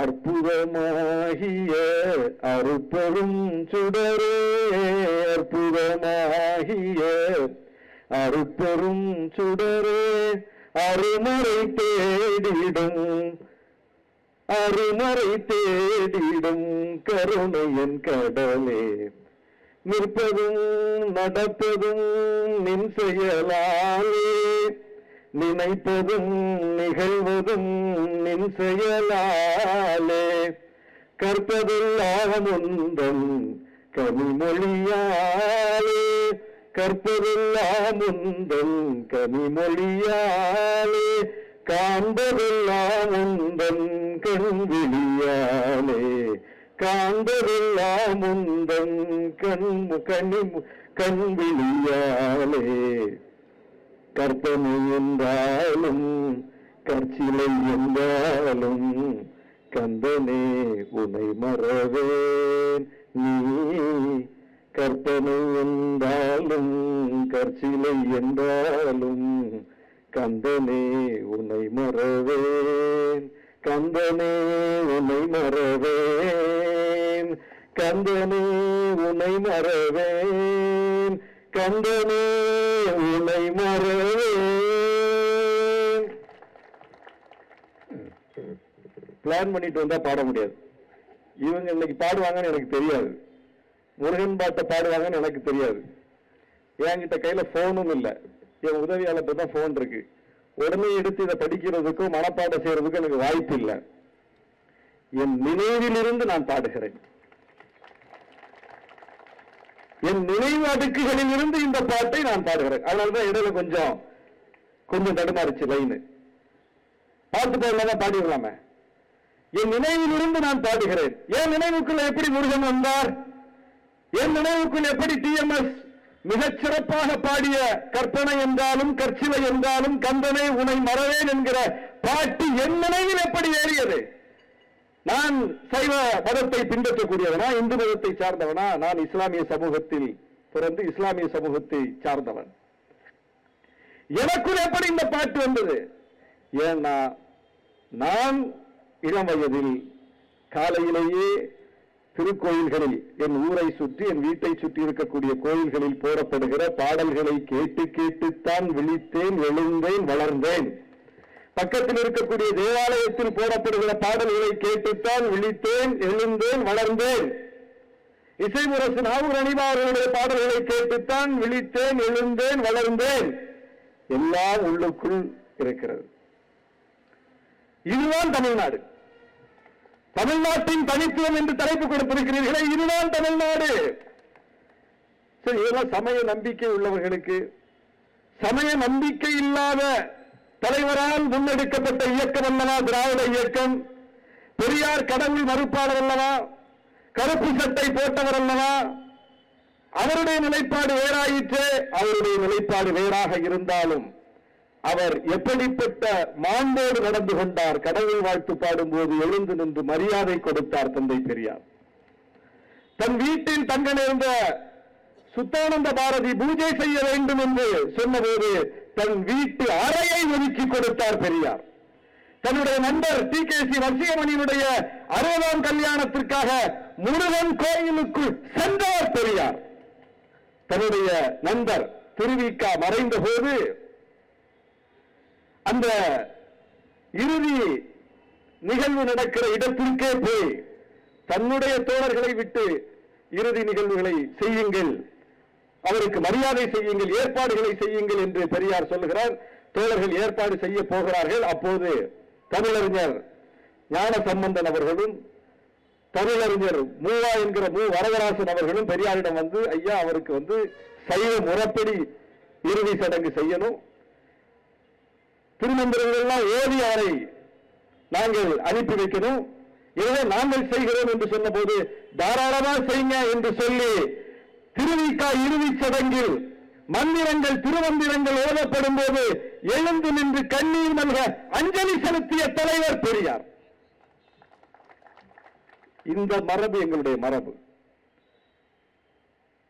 அற்புதமாகிய அருட்பெரும் சுடரே, அற்புதமாகிய அருட்பெரும் சுடரே, அருமறை தேடிடும் அருமறை தேடிடும் கருணையன் கடலே, நிற்பதும் நடப்பதும் நின் செயலாலே, நினைப்பதும் நிகழ்வதும் நின் செயலாலே, கற்பதெல்லாம் உந்தன் கனிமொழியாலே, கற்பதெல்லாம் உந்தன் கனிமொழியாலே, காண்பதெல்லாம் உந்தன் கண்விழியாலே, காண்பதெல்லாம் உந்தன் கண்விழியாலே, கற்பனை என்றாலும் கற்சிலை என்றாலும் கந்தனே உனை மறவேன் நீ, கற்பனை என்றாலும் கற்சிலை என்றாலும் கந்தனே உனை மறவேன், கந்தனே உனை மறவேன், கந்தனே உனை மறவேன், கந்தனே உனை மறவேன். பிளான் பண்ணிட்டு வந்தா பாட முடியாது. இவங்க இன்னைக்கு பாடுவாங்கன்னு எனக்கு தெரியாது. முருகன் பாட்டை பாடுவாங்கன்னு எனக்கு தெரியாது. என்கிட்ட கையில போனும் இல்லை. என் உதவியாளர்கிட்ட தான் போன் இருக்கு. உடனே எடுத்து இதை படிக்கிறதுக்கும் மனப்பாடம் செய்யறதுக்கும் எனக்கு வாய்ப்பு இல்லை. என் நினைவிலிருந்து நான் பாடுகிறேன். என் நினைவு அடுக்குகளில் இருந்து இந்த பாட்டை நான் பாடுகிறேன். அதனாலதான் இடையில கொஞ்சம் தடுமாறிச்சு லைனு. பாட்டு பாடலாம் பாடிடலாமே. என் நினைவிலிருந்து நான் பாடுகிறேன். என் நினைவுக்குள்ள எப்படி முருகன் வந்தார், என் நினைவுக்குள் எப்படி டிஎம்எஸ் மிகச் சிறப்பாக பாடிய கற்பனை என்றாலும் கற்சிலை என்றாலும் கந்தனே உனை மறவேன் என்கிற பாட்டு என் நினைவில் எப்படி ஏறியது. நான் சைவ மதத்தை பின்பற்றக்கூடியவனா, இந்து மதத்தை சார்ந்தவனா? நான் இஸ்லாமிய சமூகத்தில் பிறந்து இஸ்லாமிய சமூகத்தை சார்ந்தவன். எனக்குள் எப்படி இந்த பாட்டு வந்தது? ஏன்னா நான் இளம் வயதில் காலையிலேயே திருக்கோயில்களில் என் ஊரை சுற்றி என் வீட்டை சுற்றி இருக்கக்கூடிய கோயில்களில் போடப்படுகிற பாடல்களை கேட்டு கேட்டுத்தான் விழித்தேன், எழுந்தேன், வளர்ந்தேன். பக்கத்தில் இருக்கக்கூடிய தேவாலயத்தில் போடப்படுகிற பாடல்களை கேட்டுத்தான் விழித்தேன், எழுந்தேன், வளர்ந்தேன். இசைமுரசு நாவூர் அணிவார்களுடைய பாடல்களை கேட்டுத்தான் விழித்தேன், எழுந்தேன், வளர்ந்தேன். எல்லாம் உள்ளுக்குள் இருக்கிறது. இதுதான் தமிழ்நாடு. தமிழ்நாட்டின் தனித்துவம் என்று தலைப்பு கொடுத்திருக்கிறீர்களே, இதுதான் தமிழ்நாடு. சரி, இதெல்லாம் சமய நம்பிக்கை உள்ளவர்களுக்கு. சமய நம்பிக்கை இல்லாத தலைவரால் முன்னெடுக்கப்பட்ட இயக்கம் அல்லவா திராவிட இயக்கம். பெரியார் கடவுள் மறுப்பாளர் அல்லவா, கருப்பு சட்டை போட்டவர் அல்லவா. அவருடைய நிலைப்பாடு வேறாயிற்று. அவருடைய நிலைப்பாடு வேறாக இருந்தாலும் அவர் எப்படிப்பட்ட மாண்போடு நடந்து கொண்டார். கடவுள் வாழ்த்து பாடும்போது எழுந்து நின்று மரியாதை கொடுத்தார் தந்தை பெரியார். தன் வீட்டில் தங்க நேர்ந்த சுத்தானந்த பாரதி பூஜை செய்ய வேண்டும் என்று சொன்னபோது தன் வீட்டு அறையை ஒதுக்கி கொடுத்தார் பெரியார். தன்னுடைய நண்பர் டி.கே.சி. வசியமணியினுடைய 60ஆம் கல்யாணத்திற்காக முருகன் கோயிலுக்கு சென்றார் பெரியார். தன்னுடைய நண்பர் திருவிக்கா மறைந்த போது அந்த இறுதி நிகழ்வு நடக்கிற இடத்திற்கே போய் தன்னுடைய தோழர்களை விட்டு இறுதி நிகழ்வுகளை செய்யுங்கள், அவருக்கு மரியாதை செய்யுங்கள், ஏற்பாடுகளை செய்யுங்கள் என்று பெரியார் சொல்லுகிறார். தோழர்கள் ஏற்பாடு செய்ய போகிறார்கள். அப்போது தமிழறிஞர் ஞான சம்பந்தன் அவர்களும் தமிழறிஞர் மூவா என்கிற வரதராசன் அவர்களும் பெரியாரிடம் வந்து, ஐயா அவருக்கு சைவ முறைப்படி இறுதி சடங்கு செய்யணும், திருமந்திரங்கள் ஓதி அவரை நாங்கள் அனுப்பி வைக்கணும், எனவே நாங்கள் செய்கிறோம் என்று சொன்ன போது தாராளமாக செய்யுங்க என்று சொல்லி திருவிக்கா இறுதி சடங்கில் மந்திரங்கள் திருமந்திரங்கள் ஓதப்படும் போது எழுந்து நின்று கண்ணீர் மல்க அஞ்சலி செலுத்திய தலைவர் பெரியார். இந்த மரபு எங்களுடைய மரபு.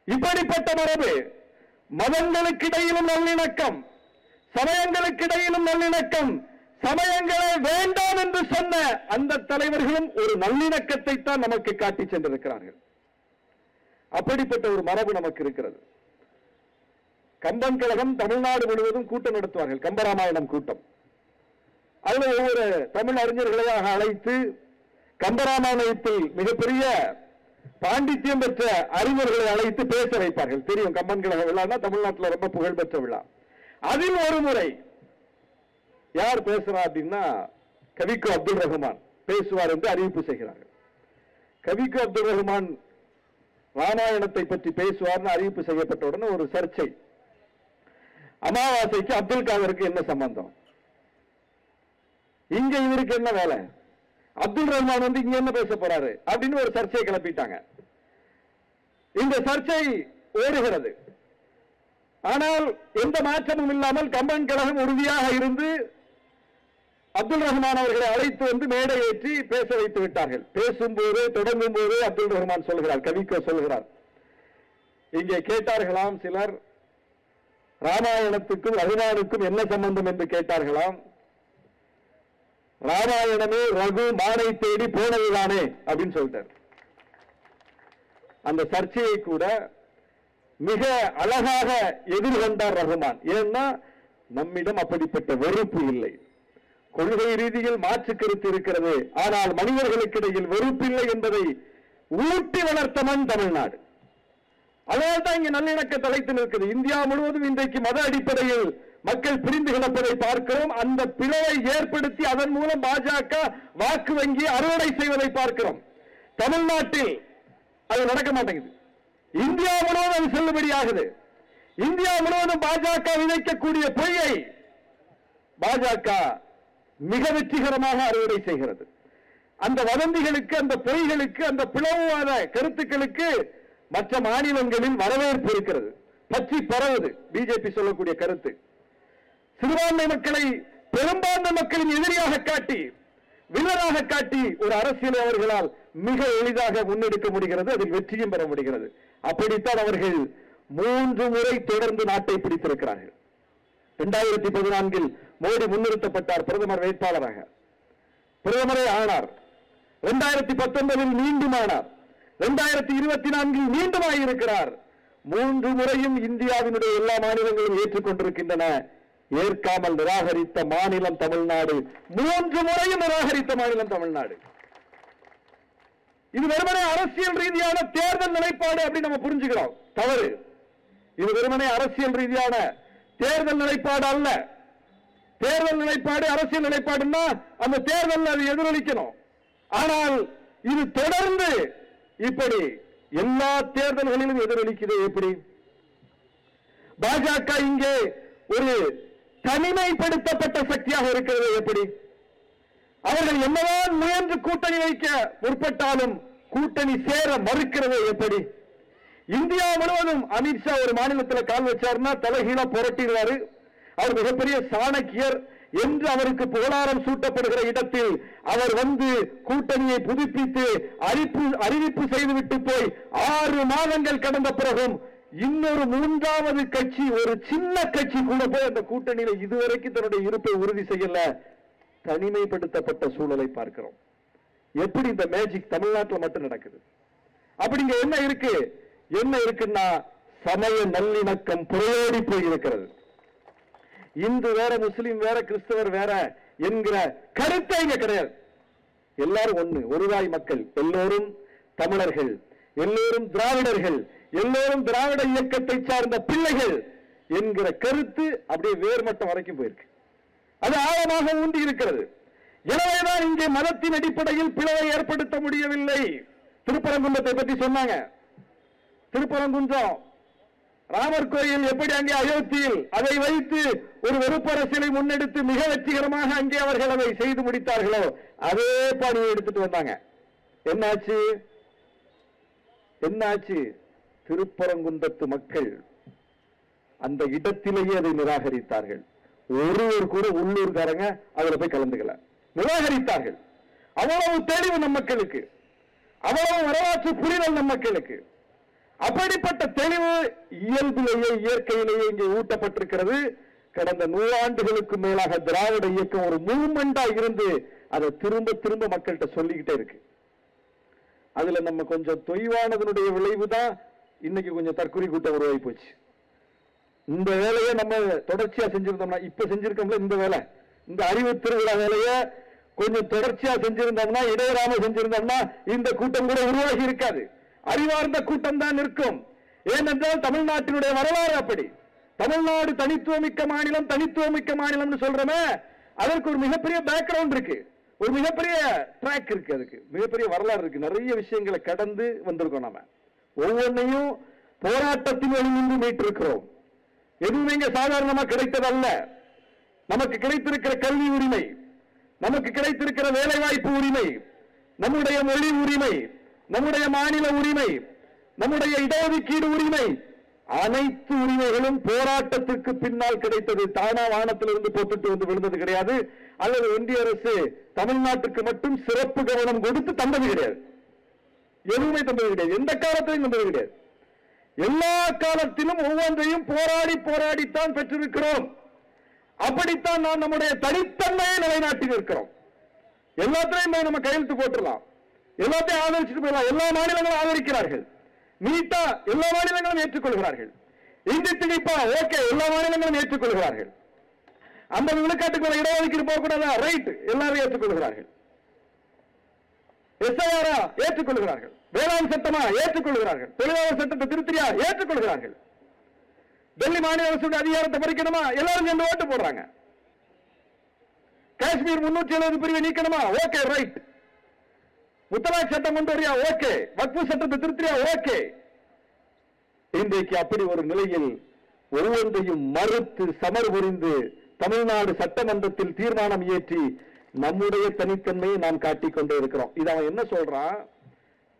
இப்படிப்பட்ட மரபு மதங்களுக்கிடையிலும் நல்லிணக்கம், சமயங்களுக்கிடையிலும் நல்லிணக்கம், சமயங்களை வேண்டாம் என்று சொன்ன அந்த தலைவர்களும் ஒரு நல்லிணக்கத்தை தான் நமக்கு காட்டி சென்றிருக்கிறார்கள். அப்படிப்பட்ட ஒரு மரபு நமக்கு இருக்கிறது. கம்பன் கழகம் தமிழ்நாடு முழுவதும் கூட்டம் நடத்துவார்கள், கம்பராமாயணம் கூட்டம். அதில் ஒவ்வொரு தமிழ் அறிஞர்களையாக அழைத்து கம்பராமாயணத்தில் மிகப்பெரிய பாண்டித்யம் பெற்ற அறிஞர்களை அழைத்து பேச வைப்பார்கள். தெரியும், கம்பன் கழக விழான்னா தமிழ்நாட்டில் ரொம்ப புகழ்பெற்ற விழா. அதில் ஒரு முறை யார் பேசுறா அப்படின்னா கவிக்கோ அப்துல் ரஹ்மான் பேசுவார் என்று அறிவிப்பு செய்கிறார்கள். கவிக்கோ அப்துல் ரஹ்மான் ராமாயணத்தை பற்றி பேசுவார்னு அறிவிப்பு செய்யப்பட்ட உடனே ஒரு சர்ச்சை. அமாவாசைக்கு அப்துல் காதருக்கு என்ன சம்பந்தம், இங்க இவருக்கு என்ன வேலை, அப்துல் ரஹ்மான் வந்து இங்க என்ன பேச போறாரு அப்படின்னு ஒரு சர்ச்சையை கிளப்பிட்டாங்க. இந்த சர்ச்சை ஓடுகிறது. ஆனால் எந்த மாற்றமும் இல்லாமல் கம்பன் கழகம் உறுதியாக இருந்து அப்துல் ரஹ்மான் அவர்களை அழைத்து வந்து மேடை ஏற்றி பேச வைத்து விட்டார்கள். பேசும்போது தொடங்கும் போது அப்துல் ரஹ்மான் சொல்கிறார், கவிக்கோ சொல்கிறார், இங்கே கேட்டார்களாம் சிலர், ராமாயணத்துக்கும் ரகுமானுக்கும் என்ன சம்பந்தம் என்று கேட்டார்களாம். ராமாயணமே ரகு மானை தேடி போனதுதானே அப்படின்னு சொல்லிட்டார். அந்த சர்ச்சையை கூட மிக அழகாக எதிர்கொண்டார் ரகுமான். ஏன்னா நம்மிடம் அப்படிப்பட்ட வெறுப்பு இல்லை. கொள்கை ரீதியில் மாற்று கருத்து இருக்கிறது, ஆனால் மனிதர்களுக்கு இடையில் வெறுப்பு இல்லை என்பதை ஊட்டி வளர்த்த மண் தமிழ்நாடு. அதனால் தான் இங்கே நல்லிணக்க தலைத்து நிற்கிறது. இந்தியா முழுவதும் இன்றைக்கு மத அடிப்படையில் மக்கள் பிரிந்து கிடப்பதை பார்க்கிறோம். அந்த பிளவை ஏற்படுத்தி அதன் மூலம் பாஜக வாக்கு வங்கி அறுவடை செய்வதை பார்க்கிறோம். தமிழ்நாட்டில் அது நடக்க மாட்டேங்குது. இந்தியா முழுவதும் அது செல்லுபடியாகுது. இந்தியா முழுவதும் பாஜக விதைக்கக்கூடிய பொய்யை பாஜக மிக வெற்றிகரமாக அறுவடை செய்கிறது. அந்த வதந்திகளுக்கு, அந்த பொய்களுக்கு, அந்த பிளவுவாத கருத்துக்களுக்கு மற்ற மாநிலங்களில் வரவேற்பு இருக்கிறது, பற்றி பரவுது. பிஜேபி சொல்லக்கூடிய கருத்து சிறுபான்மை மக்களை பெரும்பான்மை மக்களின் எதிரியாக காட்டி, வில்லராக காட்டி ஒரு அரசியலை அவர்களால் மிக எளிதாக முன்னெடுக்க முடிகிறது, அதில் வெற்றியும் பெற முடிகிறது. அப்படித்தான் அவர்கள் 3 முறை தொடர்ந்து நாட்டை பிடித்திருக்கிறார்கள். 2014 மோடி முன்னிறுத்தப்பட்டார் பிரதமர் வேட்பாளராக, பிரதமரே ஆனார். 2019 மீண்டும் ஆனார். 2024 மீண்டும் ஆகியிருக்கிறார். 3 முறையும் இந்தியாவினுடைய எல்லா மாநிலங்களும் ஏற்றுக்கொண்டிருக்கின்றன. ஏற்காமல் நிராகரித்த மாநிலம் தமிழ்நாடு, 3 முறையும் நிராகரித்த மாநிலம் தமிழ்நாடு. இது வெறுமனே அரசியல் ரீதியான தேர்தல் நிலைப்பாடு அப்படின்னு நம்ம புரிஞ்சுக்கிறோம். தவறு. இது வெறுமனே அரசியல் ரீதியான தேர்தல் நிலைப்பாடு அல்ல. தேர்தல் நிலைப்பாடு அரசியல் நிலைப்பாடுன்னா அந்த தேர்தல் அது எதிரொலிக்கணும். ஆனால் இது தொடர்ந்து இப்படி எல்லா தேர்தல்களிலும் எதிரொலிக்கிறது. எப்படி பாஜக இங்கே ஒரு தனிமைப்படுத்தப்பட்ட சக்தியாக இருக்கிறது? எப்படி அவர்கள் என்னதான் முயன்று கூட்டணி வைக்க முற்பட்டாலும் கூட்டணி சேர மறுக்கிறது? எப்படி இந்தியா முழுவதும் அமித்ஷா ஒரு மாநிலத்தில் கால் வச்சாருன்னா தலைகீழா புரட்டிடுவாரு. அவர் மிகப்பெரிய சாணக்கியர் என்று அவருக்கு புகழாரம் சூட்டப்படுகிற இடத்தில் அவர் வந்து கூட்டணியை புதுப்பித்து அறிவிப்பு செய்துவிட்டு போய் 6 மாதங்கள் கடந்த பிறகும் இன்னொரு 3வது கட்சி, ஒரு சின்ன கட்சி கூட போய் அந்த கூட்டணியில் இதுவரைக்கும் தன்னுடைய இருப்பை உறுதி செய்யல. தனிமைப்படுத்தப்பட்ட சூழலை பார்க்கிறோம். எப்படி இந்த மேஜிக் தமிழ்நாட்டில் மட்டும் நடக்குது? அப்படிங்க என்ன இருக்கு? என்ன இருக்குன்னா சமய நல்லிணக்கம் புரையோடி போயிருக்கிறது. இந்து வேற, முஸ்லிம் வேற, கிறிஸ்தவர் வேற என்கிற கருத்தை இங்க கிடையாது. எல்லாரும் ஒண்ணு, ஒருவாய் மக்கள், எல்லோரும் தமிழர்கள், எல்லோரும் திராவிடர்கள், எல்லோரும் திராவிட இயக்கத்தை சார்ந்த பிள்ளைகள் என்கிற கருத்து அப்படியே வேர்மட்டம் வரைக்கும் போயிருக்கு. அது ஆழமாக ஊண்டி இருக்கிறது. எனவேதான் இங்கே மதத்தின் அடிப்படையில் பிளவை ஏற்படுத்த முடியவில்லை. திருப்பரங்குன்றத்தை பற்றி சொன்னாங்க. திருப்பரங்குன்றம் ராமர் கோயில் எப்படி அங்கே அயோத்தியில் அதை வைத்து ஒரு வெறுப்பு அரசியலை முன்னெடுத்து மிக வெற்றிகரமாக அங்கே அவர்கள் அதை செய்து முடித்தார்களோ அதே பாணியை எடுத்துட்டு வந்தாங்க. என்னாச்சு? என்னாச்சு? திருப்பரங்குன்றத்து மக்கள் அந்த இடத்திலேயே அதை நிராகரித்தார்கள். ஒருவர் கூட உள்ளூர்காரங்க அதுல போய் கலந்துக்கல, நிராகரித்தார்கள். அவ்வளவு தெளிவு நம் மக்களுக்கு, அவ்வளவு வரலாற்று புரிதல் நம் மக்களுக்கு. அப்படிப்பட்ட தெளிவு இயல்பிலேயே, இயற்கையிலேயே இங்கே ஊட்டப்பட்டிருக்கிறது. கடந்த 100 ஆண்டுகளுக்கு மேலாக திராவிட இயக்கம் ஒரு மூவ்மெண்டா இருந்து அதை திரும்ப திரும்ப மக்கள்கிட்ட சொல்லிக்கிட்டே இருக்கு. அதுல நம்ம கொஞ்சம் தொய்வானதனுடைய விளைவு தான் இன்னைக்கு கொஞ்சம் தற்கொலை கூட்டம் உருவாகி போச்சு. இந்த வேலையை நம்ம தொடர்ச்சியா செஞ்சிருந்தோம்னா, இப்ப செஞ்சிருக்கோம்ல இந்த வேலை, இந்த அறிவு திருவிழா வேலையை கொஞ்சம் தொடர்ச்சியா செஞ்சிருந்தோம்னா, இடையராம செஞ்சிருந்தோம்னா இந்த கூட்டம் கூட உருவாகி இருக்காது. அறிவார்ந்த கூட்டம் தான் நிற்கும். ஏனென்றால் தமிழ்நாட்டினுடைய வரலாறு அப்படி. தமிழ்நாடு தனித்துவமிக்க மாநிலம், தனித்துவமிக்க மாநிலம்னு சொல்றமே, அதற்கு ஒரு மிகப்பெரிய பேக்ரவுண்ட் இருக்கு, ஒரு மிகப்பெரிய ட்ராக் இருக்கு, அதுக்கு மிகப்பெரிய வரலாறு இருக்கு. நிறைய விஷயங்களை கடந்து வந்திருக்கோம். நாம ஒவ்வொன்றையும் போராட்டத்தின் வழியிலிருந்து மீட்டிருக்கிறோம். எதுவுமே இங்க சாதாரணமா கிடைத்ததல்ல. நமக்கு கிடைத்திருக்கிற கல்வி உரிமை, நமக்கு கிடைத்திருக்கிற வேலை வாய்ப்பு உரிமை, நம்முடைய மொழி உரிமை, நம்முடைய மாநில உரிமை, நம்முடைய இடஒதுக்கீடு உரிமை, அனைத்து உரிமைகளும் போராட்டத்திற்கு பின்னால் கிடைத்தது. தானா வானத்திலிருந்து போட்டுட்டு வந்து விழுந்தது கிடையாது. அல்லது ஒன்றிய அரசு தமிழ்நாட்டுக்கு மட்டும் சிறப்பு கவனம் கொடுத்து தந்தது கிடையாது. எதுவுமே தந்தது கிடையாது. எந்த காலத்திலும் தந்தது கிடையாது. எல்லா காலத்திலும் ஒவ்வொன்றையும் போராடி போராடித்தான் பெற்றிருக்கிறோம். அப்படித்தான் நாம் நம்முடைய தனித்தன்மையை நிலைநாட்டி இருக்கிறோம். எல்லாத்திலையும் நம்ம கையெழுத்து போட்டுடலாம், எல்லாத்தையும் ஆதரிச்சுட்டு போயிடலாம். எல்லா மாநிலங்களும் ஆதரிக்கிறார்கள், நீட்டா எல்லா மாநிலங்களும் ஏற்றுக்கொள்கிறார்கள். இந்தி திணிப்பா ஓகே, எல்லா மாநிலங்களும் ஏற்றுக்கொள்கிறார்கள். 50 விழுக்காட்டுக்கு மேல இடஒதுக்கீடு போகக்கூடாதா, ரைட், எல்லாரும் ஏற்றுக்கொள்கிறார்கள். எஸ்ஐஆரா ஏற்றுக்கொள்கிறார்கள். வேளாண் சட்டமா ஏற்றுக்கொள்கிறார்கள். தொழிலாளர் சட்டத்தை திருத்தியா ஏற்றுக்கொள்கிறார்கள். டெல்லி மாநில அரசுடைய அதிகாரத்தை பறிக்கணுமா, எல்லாரும் சேர்ந்து ஓட்டு போடுறாங்க. காஷ்மீர் 370 பிரிவை நீக்கணுமா, ஓகே ரைட். முத்தலாக் சட்டம் கொண்டு வரியா, ஓகே. வக்ஃபு சட்டத்தை திருத்தியா, ஓகே. இன்றைக்கு அப்படி ஒரு நிலையில் ஒவ்வொன்றையும் மறுத்து சமர் புரிந்து தமிழ்நாடு சட்டமன்றத்தில் தீர்மானம் இயற்றி நம்முடைய தனித்தன்மையை நாம் காட்டிக் கொண்டே இருக்கிறோம். இது அவன் என்ன சொல்றான்,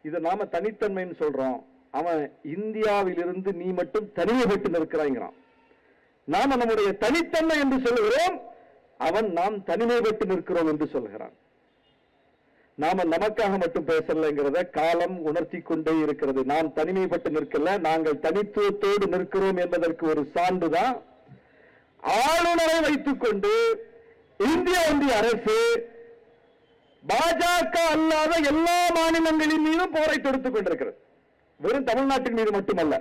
இதை நாம தனித்தன்மைன்னு சொல்றோம். அவன் இந்தியாவிலிருந்து நீ மட்டும் தனிமைப்பட்டு நிற்கிறாங்கிறான். நாம நம்முடைய தனித்தன்மை என்று சொல்லுகிறோம், அவன் நாம் தனிமைப்பட்டு நிற்கிறோம் என்று சொல்கிறான். நாம நமக்காக மட்டும் பேசலைங்கிறத காலம் உணர்த்தி கொண்டே இருக்கிறது. நாம் தனிமைப்பட்டு நிற்கல, நாங்கள் தனித்துவத்தோடு நிற்கிறோம் என்பதற்கு ஒரு சான்றுதான் ஆளுநரை வைத்துக் கொண்டு இந்திய ஒன்றிய அரசு பாஜக அல்லாத எல்லா மாநிலங்களின் மீதும் போரை தொடுத்துக் கொண்டிருக்கிறது. வெறும் தமிழ்நாட்டின் மீது மட்டுமல்ல,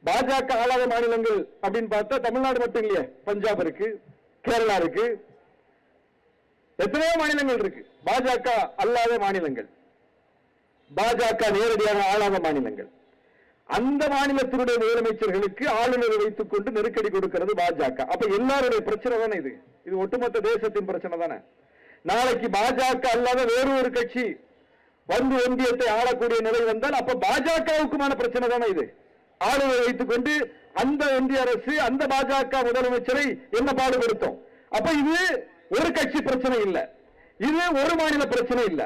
பாஜக ஆளாத மாநிலங்கள் அப்படின்னு பார்த்தா தமிழ்நாடு மட்டும் இல்லையே, பஞ்சாப் இருக்கு, கேரளா இருக்கு, எத்தனையோ மாநிலங்கள் இருக்கு. பாஜக அல்லாத மாநிலங்கள், பாஜக நேரடியாக ஆளாத மாநிலங்கள். அந்த மாநிலத்தினுடைய முதலமைச்சர்களுக்கு ஆளுநரை வைத்துக் கொண்டு நெருக்கடி கொடுக்கிறது பாஜக. அப்ப எல்லாருடைய பிரச்சனை தானே இது. இது ஒட்டுமொத்த தேசத்தின் பிரச்சனை தானே. நாளைக்கு பாஜக அல்லாத வேறு ஒரு கட்சி வந்து ஒன்றியத்தை ஆளக்கூடிய நிலை வந்தால் அப்ப பாஜகவுக்குமான பிரச்சனை தானே இது. ஆளுநரை வைத்துக் கொண்டு அந்த ஒன்றிய அரசு அந்த பாஜக முதலமைச்சரை என்ன பாடுபடுத்தும். அப்ப இது ஒரு கட்சி பிரச்சனை இல்ல, இது ஒரு மாநில பிரச்சனை இல்ல,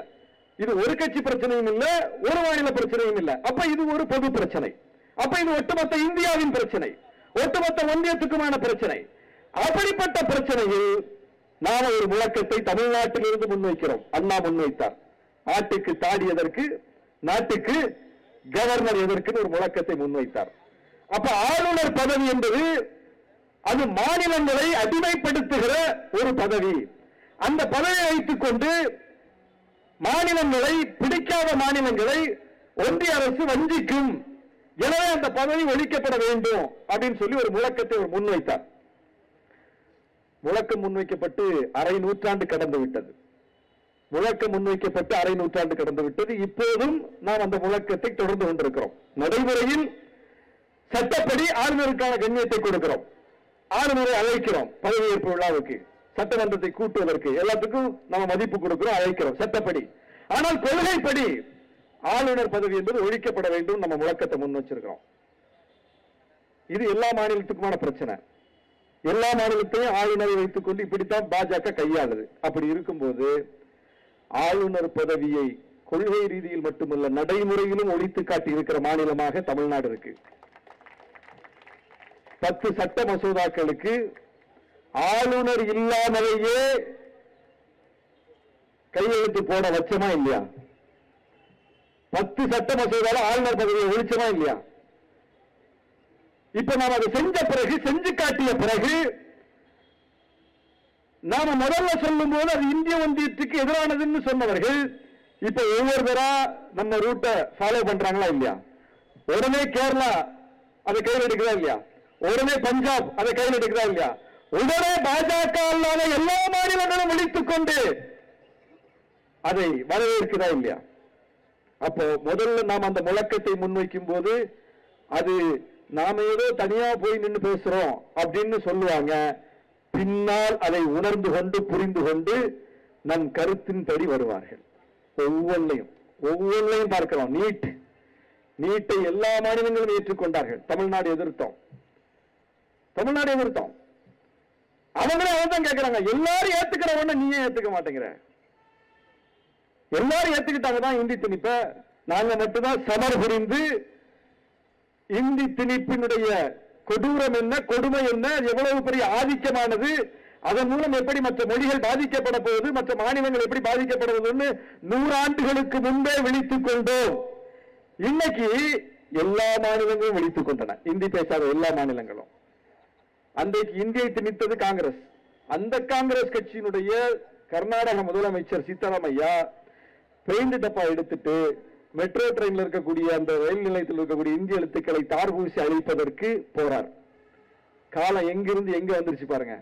இது ஒரு கட்சி பிரச்சனையும் இல்ல, ஒரு மாநில பிரச்சனையும் இல்ல. அப்ப இது ஒரு பொது பிரச்சனை. அப்ப இது ஒட்டுமொத்த இந்தியாவின் பிரச்சனை, ஒட்டுமொத்த ஒன்றியத்துக்குமான பிரச்சனை. அப்படிப்பட்ட பிரச்சனையில் நாம ஒரு முழக்கத்தை தமிழ்நாட்டில் இருந்து முன்வைக்கிறோம். அண்ணா முன்வைத்தார். நாட்டுக்கு தாடி எதற்கு, நாட்டுக்கு கவர்னர் எதற்கு ஒரு முழக்கத்தை முன்வைத்தார். அப்ப ஆளுநர் பதவி என்பது அது மாநிலங்களை அடிமைப்படுத்துகிற ஒரு பதவி. அந்த பதவியை வைத்துக் கொண்டு மாநிலங்களை, பிடிக்காத மாநிலங்களை ஒன்றிய அரசு வஞ்சிக்கும், எனவே அந்த பதவி ஒழிக்கப்பட வேண்டும் அப்படின்னு சொல்லி ஒரு முழக்கத்தை அவர் முன்வைத்தார். முழக்கம் முன்வைக்கப்பட்டு அரை நூற்றாண்டு கடந்து விட்டது. முழக்கம் முன்வைக்கப்பட்டு அரை நூற்றாண்டு கடந்து விட்டது. இப்போதும் நாம் அந்த முழக்கத்தை தொடர்ந்து கொண்டிருக்கிறோம். நடைமுறையில் சட்டப்படி ஆளுநருக்கான கண்ணியத்தை கொடுக்கிறோம், ஆளுநரை அழைக்கிறோம் பதவியேற்பு விழாவுக்கு, சட்டமன்றத்தை கூட்டுவதற்கு எல்லாத்துக்கும் நம்ம மதிப்பு கொடுக்கிறோம், அழைக்கிறோம் சட்டப்படி. ஆனால் கொள்கைப்படி ஆளுநர் பதவி என்பது ஒழிக்கப்பட வேண்டும் நம்ம முழக்கத்தை முன் வச்சிருக்கிறோம். இது எல்லா மாநிலத்துக்குமான பிரச்சனை. எல்லா மாநிலத்தையும் ஆளுநரை வைத்துக் கொண்டு இப்படித்தான் பாஜக கையாளுது. அப்படி இருக்கும்போது ஆளுநர் பதவியை கொள்கை ரீதியில் மட்டுமல்ல நடைமுறையிலும் ஒழித்து காட்டி இருக்கிற மாநிலமாக தமிழ்நாடு இருக்கு. 10 சட்ட மசோதாக்களுக்கு ஆளுநர் இல்லாமலேயே கையெழுத்து போட வச்சமா இல்லையா? 10 சட்ட மசோதால ஆளுநர் பதவியை ஒழிச்சமா இல்லையா? இப்ப நாம் அதை செஞ்ச பிறகு, செஞ்சு காட்டிய பிறகு நாம முதல்ல சொல்லும் போது அது இந்திய ஒன்றியத்துக்கு எதிரானதுன்னு சொன்னவர்கள் இப்ப ஒவ்வொருத்தரா நம்ம ரூட்டை ஃபாலோ பண்றாங்களா இல்லையா? உடனே கேரளா அதை கையில் எடுக்கிறா இல்லையா? உடனே பஞ்சாப் அதை கையில் எடுக்கிறா இல்லையா? உடனே பாஜக அல்லாத எல்லா மாநிலங்களும் விழித்துக் கொண்டு அதை வரவேற்கிறா இல்லையா? அப்போ முதல்ல நாம் அந்த முழக்கத்தை முன்வைக்கும் போது அது நாம ஏதோ தனியா போய் நின்று பேசுறோம் அப்படின்னு சொல்லுவாங்க. பின்னால் அதை உணர்ந்து கொண்டு புரிந்து கொண்டு நம் கருத்தின்படி வருவார்கள். ஒவ்வொன்றையும் பார்க்கிறோம். நீட்டை எல்லா மாநிலங்களும் ஏற்றுக்கொண்டார்கள். தமிழ்நாடு எதிர்த்தோம். அவங்களே அவன் கேட்கிறாங்க, எல்லாரும் ஏத்துக்கிற ஒண்ணு நீயே ஏத்துக்க மாட்டேங்கிற. எல்லாரும் ஏத்துக்கிட்டாங்க தான் இந்தி திணிப்ப. நாங்க மட்டும்தான் சமர் புரிந்து இந்தி திணிப்பினுடைய கொடூரம் என்ன, கொடுமை என்ன, எவ்வளவு பெரிய ஆதிக்கமானது, அதன் மூலம் எப்படி மற்ற மொழிகள் பாதிக்கப்பட போவது, மற்ற மாநிலங்கள் எப்படி பாதிக்கப்படுவதுன்னு 100 ஆண்டுகளுக்கு முன்பே விழித்துக் கொண்டோம். இன்னைக்கு எல்லா மாநிலங்களும் விழித்துக் கொண்டன. இந்தி பேசாத எல்லா மாநிலங்களும். அன்றைக்கு இந்தியை திணித்தது காங்கிரஸ். அந்த காங்கிரஸ் கட்சியினுடைய கர்நாடக முதலமைச்சர் சீதாராமையா பெயிண்ட் டப்பா எடுத்துட்டு மெட்ரோ ட்ரெயின்ல இருக்கக்கூடிய அந்த ரயில் நிலையத்தில் இருக்கக்கூடிய இந்திய எழுத்துக்களை தார்பூசி அழிப்பதற்கு போறார். காலம் எங்கிருந்து எங்க வந்துருச்சு பாருங்க.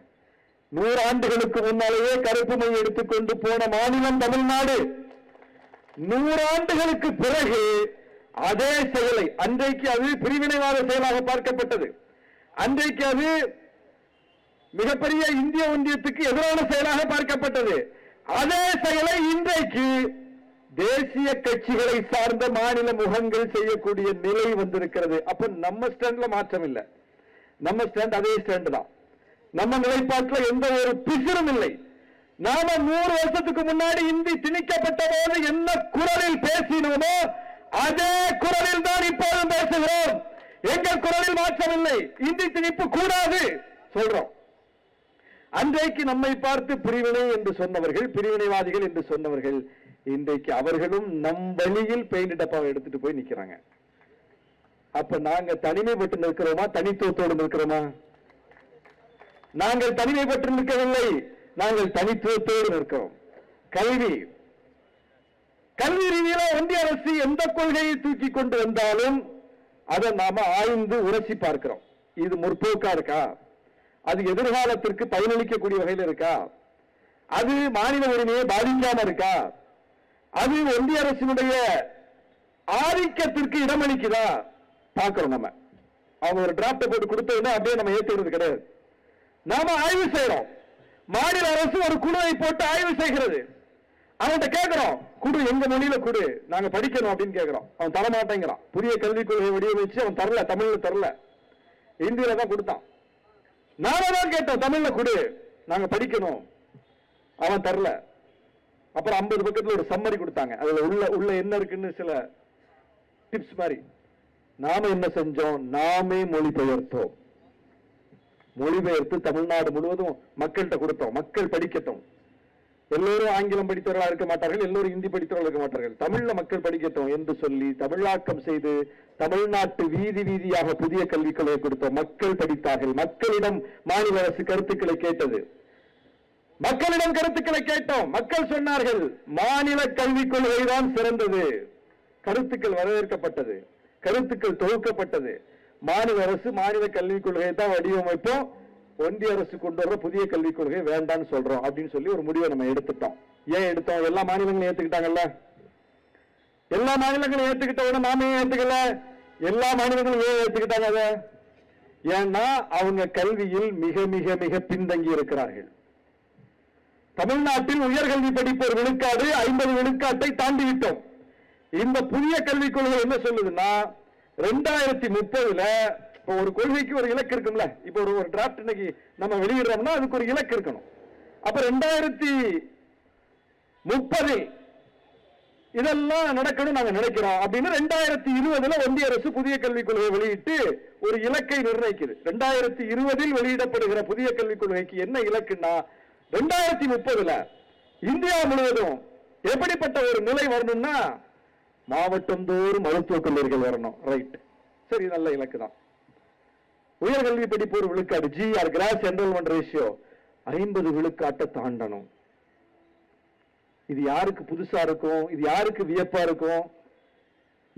100 ஆண்டுகளுக்கு முன்னாலேயே கருப்பு மை எடுத்துக்கொண்டு போன மாநிலம் தமிழ்நாடு. 100 ஆண்டுகளுக்கு பிறகு அதே செயலை, அன்றைக்கு அது பிரிவினைவாத செயலாக பார்க்கப்பட்டது, அன்றைக்கு அது மிகப்பெரிய இந்திய ஒன்றியத்துக்கு எதிரான செயலாக பார்க்கப்பட்டது. அதே செயலை இன்றைக்கு தேசிய கட்சிகளை சார்ந்த மாநில முகங்கள் செய்யக்கூடிய நிலை வந்திருக்கிறது. அப்ப நம்ம ஸ்டாண்ட்ல மாற்றம் இல்லை. நம்ம ஸ்டாண்ட் அதே ஸ்டாண்ட் தான். நம்ம நிலைப்பாட்டில் எந்த ஒரு பிசிறும் இல்லை. நாம 100 வருஷத்துக்கு முன்னாடி இந்தி திணிக்கப்பட்ட போது என்ன குரலில் பேசினோமோ அதே குரலில் தான் இப்போதும் பேசுகிறோம். எங்கள் குரலில் மாற்றம் இல்லை. இந்தி திணிப்பு கூடாது சொல்றோம். அன்றைக்கு நம்மை பார்த்து பிரிவினை என்று சொன்னவர்கள், பிரிவினைவாதிகள் என்று சொன்னவர்கள், இன்றைக்கு அவர்களும் நம் வழியில் பெயிண்ட் டப்பாவை எடுத்துட்டு போய் நிக்கிறாங்க. அப்ப நாங்க தனிமைப்பட்டு நிற்கிறோமா, தனித்துவத்தோடு நிற்கிறோமா? நாங்கள் தனிமைப்பட்டு நிற்கவில்லை, நாங்கள் தனித்துவத்தோடு நிற்கிறோம். கல்வி ரீதியில ஒன்றிய அரசு எந்த கொள்கையை தூக்கி கொண்டு வந்தாலும் அதை நாம ஆய்ந்து உரசி பார்க்கிறோம். இது முற்போக்கா இருக்கா, அது எதிர்காலத்திற்கு பயனளிக்கக்கூடிய வகையில் இருக்கா, அது மாநில உரிமையை பாதிக்காம இருக்கா, அது ஒன்றிய அரசினுடைய ஆதிக்கத்திற்கு இடமளிக்குதா பார்க்கிறோம். நம்ம அவங்க ஒரு டிராப்ட் போட்டு கொடுத்ததுன்னா அப்படியே நம்ம ஏற்றுக்கிறது கிடையாது. நாம ஆய்வு செய்யறோம். மாநில அரசு ஒரு குழுவை போட்டு ஆய்வு செய்கிறது. அவன்கிட்ட கேட்கிறோம், குடு, எங்க மொழியில குடு, நாங்க படிக்கணும் அப்படின்னு கேட்கிறோம். அவன் தரமாட்டேங்கிறான். புதிய கல்விக் கொள்கை வடிவமைச்சு அவன் தரல, தமிழ்ல தரல, இந்தியில தான் கொடுத்தான். நாம தான் கேட்டோம், தமிழ்ல குடு, நாங்க படிக்கணும், அவன் தரல. அப்புறம் 50 பக்கத்துல ஒரு சம்மரி கொடுத்தாங்க. அதுல உள்ள என்ன இருக்குன்னு சில டிப்ஸ் மாதிரி. நாம என்ன செஞ்சோம், நாமே மொழிபெயர்த்தோம். மொழிபெயர்த்து தமிழ்நாடு முழுவதும் மக்கள்கிட்ட கொடுத்தோம். மக்கள் படிக்கட்டும். எல்லோரும் ஆங்கிலம் படித்தவர்களா இருக்க மாட்டார்கள், எல்லோரும் இந்தி படித்தவர்கள் இருக்க மாட்டார்கள், தமிழ்ல மக்கள் படிக்கட்டும் என்று சொல்லி தமிழாக்கம் செய்து தமிழ்நாட்டு வீதியாக புதிய கல்விக் கொள்கையை கொடுத்தோம். மக்கள் படித்தார்கள். மக்களிடம் மாநில அரசு கருத்துக்களை கேட்டது. மக்களிடம் கருத்துக்களை கேட்டோம். மக்கள் சொன்னார்கள், மாநில கல்விக் கொள்கை தான் சிறந்தது. கருத்துக்கள் வரவேற்கப்பட்டது, கருத்துக்கள் தொகுக்கப்பட்டது. மாநில அரசு மாநில கல்விக் கொள்கையை தான் வடிவமைப்போம், ஒன்றிய அரசு கொண்டு வர புதிய கல்விக் கொள்கை வேண்டாம்னு சொல்றோம் அப்படின்னு சொல்லி ஒரு முடிவை நம்ம எடுத்துட்டோம். ஏன் எடுத்தோம்? எல்லா மாநிலங்களும் ஏத்துக்கிட்டாங்கல்ல. எல்லா மாநிலங்களும் ஏத்துக்கிட்ட நாம ஏன் ஏத்துக்கல? எல்லா மாநிலங்களும் ஏன் ஏத்துக்கிட்டாங்க அதை? ஏன்னா அவங்க கல்வியில் மிக மிக மிக பின்தங்கி இருக்கிறார்கள். தமிழ்நாட்டில் உயர்கல்வி படிப்போர் விழுக்காடு 50 விழுக்காட்டை தாண்டி விட்டோம். இந்த புதிய கல்விக் கொள்கை என்ன சொல்லுதுன்னா 2030 இப்போ ஒரு கொள்கைக்கு ஒரு இலக்கு இருக்கும்ல. இப்போ ஒரு டிராப்ட் இன்னைக்கு நம்ம வெளியிடுறோம்னா அதுக்கு ஒரு இலக்கு இருக்கணும். அப்ப 2030 இதெல்லாம் நடக்கணும் நாங்க நினைக்கிறோம் அப்படின்னு 2020 ஒன்றிய அரசு புதிய கல்விக் கொள்கையை வெளியிட்டு ஒரு இலக்கை நிர்ணயிக்குது. 2020 வெளியிடப்படுகிற புதிய கல்விக் கொள்கைக்கு என்ன இலக்குன்னா 2030 இந்தியா முழுவதும் எப்படிப்பட்ட ஒரு நிலை வரணும்னா மாவட்டம் தோறும் மருத்துவக் கல்லூரிகள் வரணும். ரைட், சரி, நல்ல இலக்கு தான். உயர்கல்வி படிப்போர் விழுக்காடு GR கிராஸ் என்ரோல்மெண்ட் ரேஷியோ 50 விழுக்காட்டை தாண்டணும். இது யாருக்கு புதுசா இருக்கும்? இது யாருக்கு வியப்பா இருக்கும்?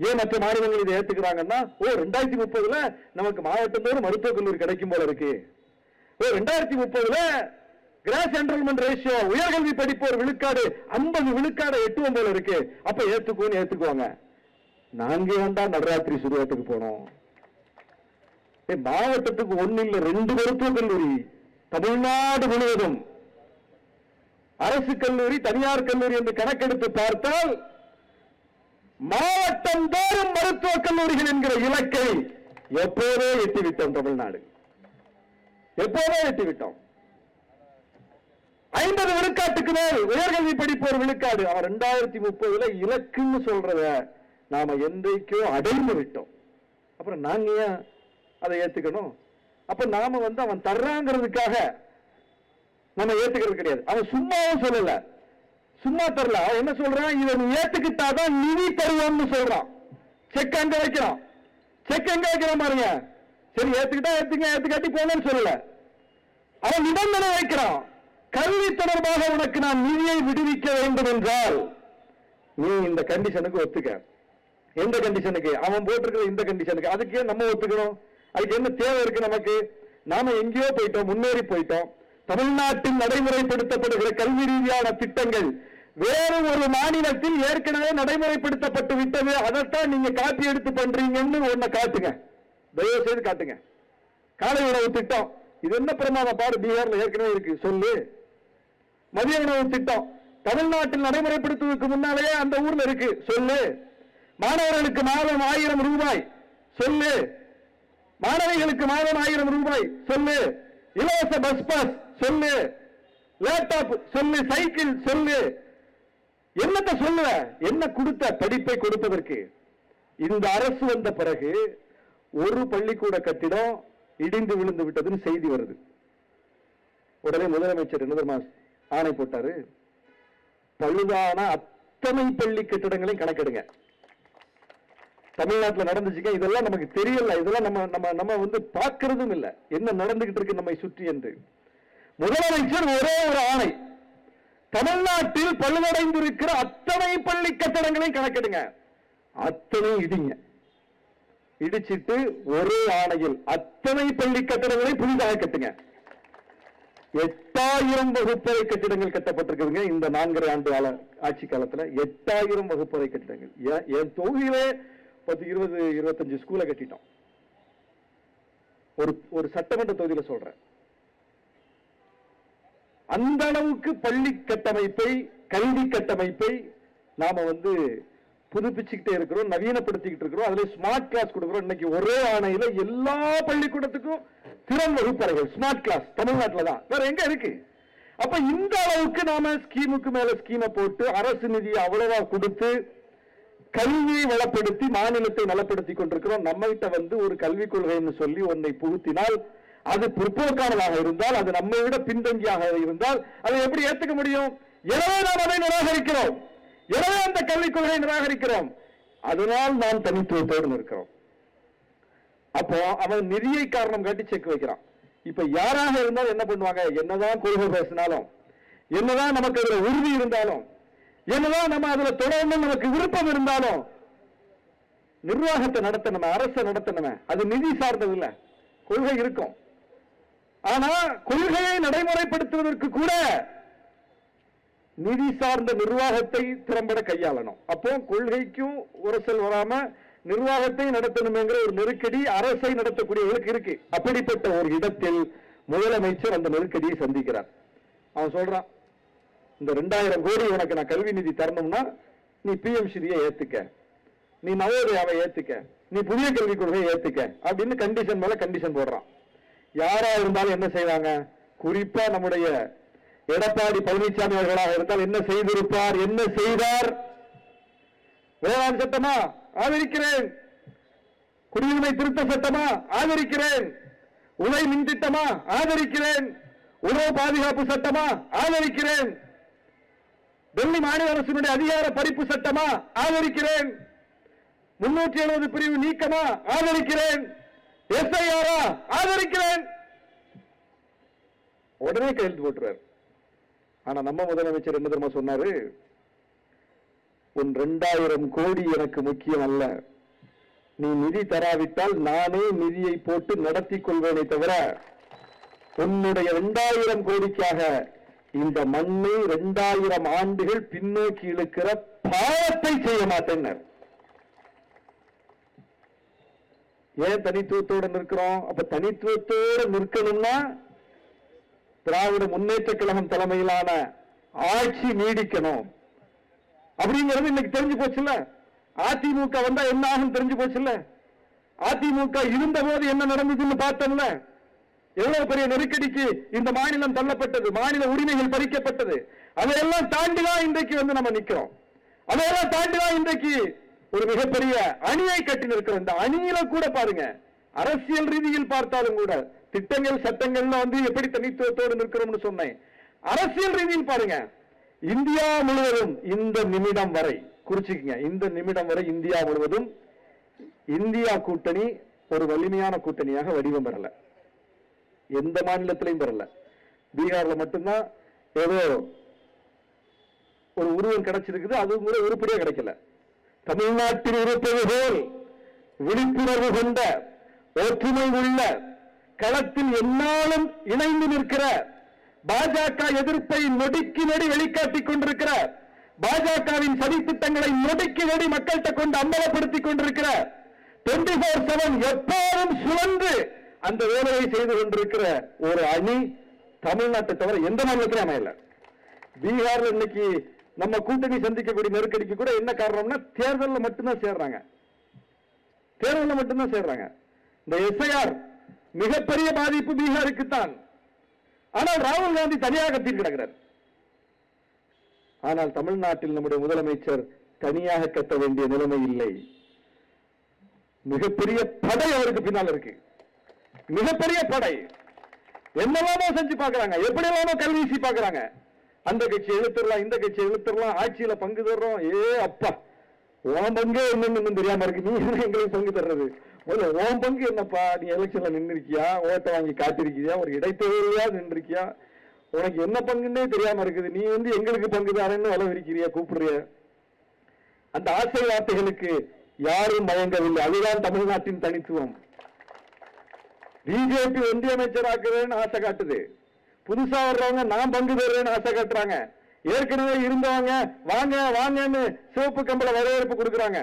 ஏன் மற்ற மாநிலங்கள் இதை ஏத்துக்கிறாங்கன்னா, 2030 நமக்கு மாவட்டத்தோடு மருத்துவக் கல்லூரி கிடைக்கும் போல இருக்கு. 2030 கிராஸ் என்ரோல்மெண்ட் ரேஷியோ உயர்கல்வி படிப்போர் விழுக்காடு 50 விழுக்காடு எட்டுவோம் போல இருக்கு. அப்ப ஏத்துக்குவாங்க. நாங்க ஏன்டா நடராத்திரி சுருவத்துக்கு போனோம்? மாவட்டத்துக்கு 1 இல்ல 2 மருத்துவக் கல்லூரி தமிழ்நாடு முழுவதும் அரசு கல்லூரி, தனியார் கல்லூரி என்று கணக்கெடுத்து பார்த்தால் மாவட்டம் தோறும் மருத்துவக் கல்லூரிகள் என்கிற இலக்கை எப்போதோ எட்டிவிட்டோம். தமிழ்நாடு எப்போதோ எட்டிவிட்டோம். 50 விழுக்காட்டுக்கு மேல் உயர்கல்வி படிப்போர் விழுக்காடு அவன் 2030 இலக்குன்னு சொல்றத நாம என்றைக்கோ அடைந்து விட்டோம். அப்புறம் நாங்க ஏன் அதை ஏத்துக்கணும்? அப்ப நாம அவன் தர்றாங்கிறதுக்காக நம்ம ஏத்துக்கிறது கிடையாது. அவன் சும்மாவும் சொல்லல, சும்மா தரல. அவன் என்ன சொல்றான்? இதை நீ ஏத்துக்கிட்டாதான் நிதி தருவோம்னு சொல்றான். செக் அங்க வைக்கிறான். செக் எங்க வைக்கிறான் பாருங்க. சரி ஏத்துக்கிட்டா ஏத்துக்காட்டி போனேன்னு சொல்லல. அவன் நிபந்தனை வைக்கிறான். கல்வி தொடர்பாக உனக்கு நான் நிதியை விடுவிக்க வேண்டும் என்றால் நீ இந்த கண்டிஷனுக்கு ஒத்துக்க. எந்த கண்டிஷனுக்கு? அவன் போட்டிருக்கிற இந்த கண்டிஷனுக்கு. அதுக்கு நம்ம ஒத்துக்கணும்? அதுக்கு என்ன தேவை இருக்கு நமக்கு? நாம எங்கேயோ போயிட்டோம், முன்னேறி போயிட்டோம். தமிழ்நாட்டில் நடைமுறைப்படுத்தப்படுகிற கல்வி ரீதியான திட்டங்கள் வேறு ஒரு மாநிலத்தில் ஏற்கனவே நடைமுறைப்படுத்தப்பட்டு விட்டது. அதைத்தான் நீங்க காப்பி எடுத்து பண்றீங்கன்னு ஒன்ன காட்டுங்க, தயவு செய்து காட்டுங்க. காலை உணவு திட்டம் இது என்ன பிரமாதம் பாரு, பீகார்ல ஏற்கனவே இருக்கு சொல்லு. மதிய உணவு திட்டம் தமிழ்நாட்டில் நடைமுறைப்படுத்துவதற்கு முன்னாலேயே அந்த ஊர்ல இருக்கு சொல்லு. மாணவர்களுக்கு மாதம் 1000 ரூபாய் சொல்லு. மாணவிகளுக்கு மாதம் 1000 ரூபாய் சொல்லு. இலவச பஸ் பாஸ் சொல்லு. லேப்டாப் சொல்லு. சைக்கிள் சொல்லு. என்னத்தை சொல்லுவ? என்ன கொடுத்த? படிப்பை கொடுப்பதற்கு. இந்த அரசு வந்த பிறகு ஒரு பள்ளிக்கூட கட்டிடம் இடிந்து விழுந்து விட்டதுன்னு செய்தி வருது. உடனே முதலமைச்சர் என்ன ஆணை போட்டாரு? பழுதான அத்தனை பள்ளி கட்டிடங்களையும் கணக்கெடுங்க. தமிழ்நாட்டில் நடந்துச்சுங்க. இதெல்லாம் நமக்கு தெரியல. இதெல்லாம் நம்ம பார்க்கறதும் இல்லை, என்ன நடந்துகிட்டு இருக்கு நம்மை சுற்றி என்று. முதலமைச்சர் ஒரே ஒரு ஆணை, தமிழ்நாட்டில் பழுதடைந்திருக்கிற அத்தனை பள்ளி கட்டடங்களையும் கணக்கெடுங்க, அத்தனை இடிங்க. இடிச்சிட்டு ஒரே ஆணையில் அத்தனை பள்ளி கட்டடங்களை புதிதாக கட்டுங்க. 8000 வகுப்பறை கட்டிடங்கள் கட்டப்பட்டிருக்குதுங்க இந்த 4.5 ஆண்டு ஆட்சி காலத்தில். 8000 வகுப்பறை கட்டிடங்கள். என் தொகுதியிலே 10, 20, 25 ஸ்கூலை கட்டிட்டோம். ஒரு சட்டமன்ற தொகுதியில சொல்றேன். அந்த அளவுக்கு பள்ளி கட்டமைப்பை, கல்வி கட்டமைப்பை நாம புதுப்பிச்சுக்கிட்டே இருக்கிறோம், நவீனப்படுத்திக்கிட்டு இருக்கிறோம். அதுல ஸ்மார்ட் கிளாஸ் கொடுக்கிறோம். இன்னைக்கு ஒரே ஆணையில எல்லா பள்ளிக்கூடத்துக்கும் திறன் வகுப்பறைகள், ஸ்மார்ட் கிளாஸ் தமிழ்நாட்டில் தான், வேற எங்க இருக்கு? அப்ப இந்த அளவுக்கு நாம ஸ்கீமுக்கு மேல ஸ்கீமை போட்டு அரசு நிதியை அவ்வளவா கொடுத்து கல்வியை வளப்படுத்தி மாநிலத்தை நலப்படுத்தி கொண்டிருக்கிறோம். நம்ம கிட்ட ஒரு கல்விக் கொள்கைன்னு சொல்லி ஒன்றை புகுத்தினால் அது பிற்போக்கானதாக இருந்தால், அது நம்மை விட பின்தங்கியாக இருந்தால் அதை எப்படி ஏற்றுக்க முடியும்? எனவே நாம் அதை நிராகரிக்கிறோம். எனவே அந்த கல்விக் கொள்கையை நிராகரிக்கிறோம். அதனால் நாம் தனித்துவத்தோடு இருக்கிறோம். அப்போ அவன் நிதியை காரணம் காட்டி செக் வைக்கிறான். இப்ப யாராக இருந்தாலும் என்ன பண்ணுவாங்க? என்னதான் கொள்கை பேசினாலும், என்னதான் நமக்கு அதுல உறுதி இருந்தாலும், என்னதான் நம்ம அதுல தொடர்ந்து நமக்கு விருப்பம் இருந்தாலும், நிர்வாகத்தை நடத்தணுமே, அரசை நடத்தணுமே, அது நிதி சார்ந்தது இல்ல. கொள்கை இருக்கும். ஆனா கொள்கையை நடைமுறைப்படுத்துவதற்கு கூட நிதி சார்ந்த நிர்வாகத்தை திறம்பட கையாளணும். அப்போ கொள்கைக்கும் உரசல் வராம நிர்வாகத்தை நடத்தணுங்கிற ஒரு நெருக்கடி அரசை நடத்தக்கூடியவர்களுக்கு இருக்கு. அப்படிப்பட்ட ஒரு இடத்தில் முதலமைச்சர் அந்த நெருக்கடியை சந்திக்கிறார். அவன் சொல்றான், இந்த 2000 கோடி உனக்கு நான் கல்வி நிதி தரணும்னா நீ பிஎம்ஸ்ரீயை ஏத்துக்க, நீ நவோதயாவை ஏத்துக்க, நீ புதிய கல்விக் கொள்கையை ஏத்துக்க அப்படின்னு கண்டிஷன் மேல கண்டிஷன் போடுறான். யாரா இருந்தாலும் என்ன செய்வாங்க? குறிப்பா நம்முடைய எடப்பாடி பழனிசாமி அவர்களாக இருந்தால் என்ன செய்திருப்பார்? என்ன செய்தார்? வேளாண் சட்டமா ஆதரிக்கிறேன், குடியுரிமை திருத்த சட்டமா ஆதரிக்கிறேன், உணை மின் திட்டமா ஆதரிக்கிறேன், உணவு பாதுகாப்பு சட்டமா ஆதரிக்கிறேன், டெல்லி மாநில அரசினுடைய அதிகார பறிப்பு சட்டமா ஆதரிக்கிறேன், 370 பிரிவு நீக்கமா ஆதரிக்கிறேன், எஸ்ஐஆரா ஆதரிக்கிறேன். உடனே கையெழுத்து போட்டுருவார். ஆனா நம்ம முதலமைச்சர் என்ன தெரியுமா சொன்னாரு? உன் 2000 கோடி எனக்கு முக்கியம் அல்ல, நீ நிதி தராவிட்டால் நானே நிதியை போட்டு நடத்தி கொள்வேனே தவிர உன்னுடைய 2000 கோடிக்காக இந்த மண்ணை 2000 ஆண்டுகள் பின்னோக்கி இழுக்கிற பாவத்தை செய்ய மாட்டேன். ஏன் தனித்துவத்தோடு நிற்கிறோம்? அப்ப தனித்துவத்தோடு நிற்கணும்னா திராவிட முன்னேற்ற கழகம் தலைமையிலான ஆட்சி நீடிக்கணும் அப்படிங்கிறது இன்னைக்கு தெரிஞ்சு போச்சுல்ல. அதிமுக வந்தா என்ன ஆகும் தெரிஞ்சு போச்சுல்ல. அதிமுக இருந்த போது என்ன நடந்ததுன்னு பார்த்தோம்ல. எவ்வளவு பெரிய நெருக்கடிக்கு இந்த மாநிலம் தள்ளப்பட்டது, மாநில உரிமைகள் பறிக்கப்பட்டது. அதையெல்லாம் தாண்டிதான் இன்றைக்கு நம்ம நிக்கிறோம். அதையெல்லாம் தாண்டிதான் இன்றைக்கு ஒரு மிகப்பெரிய அணியை கட்டி நிற்கிறோம். இந்த அணியில கூட பாருங்க, அரசியல் ரீதியில் பார்த்தாலும் கூட திட்டங்கள் சட்டங்கள்ல எப்படி தனித்துவத்தோடு நிற்கிறோம்னு சொன்னேன். அரசியல் ரீதியில் பாருங்க, இந்தியா முழுவதும் இந்த நிமிடம் வரை குறிச்சுக்கங்க, இந்த நிமிடம் வரை இந்தியா முழுவதும் இந்தியா கூட்டணி ஒரு வலிமையான கூட்டணியாக வடிவம் பெறல. எந்த மாநிலத்திலையும் பெறல. பீகார்ல மட்டும்தான் ஏதோ ஒரு உருவம் கிடைச்சிருக்குது, அது கூட உருப்படியா கிடைக்கல. தமிழ்நாட்டில் இருப்பது போல் விழிப்புணர்வு கொண்ட ஒற்றுமை உள்ள களத்தில் என்னாலும் இணைந்து நிற்கிற, பாஜக எதிர்ப்பை நொடிக்கு நொடி வெளிக்காட்டிக் கொண்டிருக்கிற, பாஜகவின் சதி திட்டங்களை நொடிக்கு நொடி மக்கள்கிட்ட கொண்டு அம்பலப்படுத்திக் கொண்டிருக்கிற, 24/7 எப்போதும் சுழன்று அந்த வேலையை செய்து கொண்டிருக்கிற ஒரு அணி தமிழ்நாட்டை தவிர எந்த மாநிலத்திலும் அமையல. பீகார்ல இன்னைக்கு நம்ம கூட்டணி சந்திக்கக்கூடிய நெருக்கடிக்கு கூட என்ன காரணம்னா தேர்தலில் மட்டும்தான் சேர்றாங்க. தேர்தலில் மட்டும்தான் சேர்றாங்க. இந்த எஸ்ஐஆர் மிகப்பெரிய பாதிப்பு பீகாருக்குத்தான். ஆனால் ராகுல் காந்தி தனியாக கத்திட்டு கிடக்கிறார். ஆனால் தமிழ்நாட்டில் நம்முடைய முதலமைச்சர் தனியாக கத்த வேண்டிய நிலைமை இல்லை. மிகப்பெரிய படை அவருக்கு பின்னால் இருக்கு. மிகப்பெரிய படை. என்னெல்லாமோ செஞ்சு பார்க்கறாங்க, எப்படி எல்லாமோ கல்வீசி பார்க்கறாங்க. அந்த கட்சி இழுத்துடலாம், இந்த கட்சி இழுத்துடலாம், ஆட்சியில பங்கு தர்றோம். அப்பா உன் பங்கே என்னன்னு தெரியாம இருக்கு, நீ எங்களுக்கு பங்கு தர்றது? உன் பங்கு என்னப்பா? நீ எலெக்ஷன்ல நின்றுருக்கியா? ஓட்ட வாங்கி காட்டிருக்கியா? ஒரு இடைத்தேர்தலையா நின்றுருக்கியா? உனக்கு என்ன பங்குன்னே தெரியாம இருக்குது. நீ எங்களுக்கு பங்குதாரன்னு வள விரிக்கிறியா, கூப்பிடுறிய? அந்த ஆசை வார்த்தைகளுக்கு யாரும் மயங்கவில்லை. அதுதான் தமிழ்நாட்டின் தனித்துவம். பிஜேபி ஒன்றிய அமைச்சராக்குறேன்னு ஆசை காட்டுது. புதுசா வர்றவங்க நான் பங்கு தர்றேன்னு ஆசை காட்டுறாங்க. ஏற்கனவே இருந்தவங்க வாங்க வாங்கன்னு சிவப்பு கம்பள வரவேற்பு கொடுக்கிறாங்க.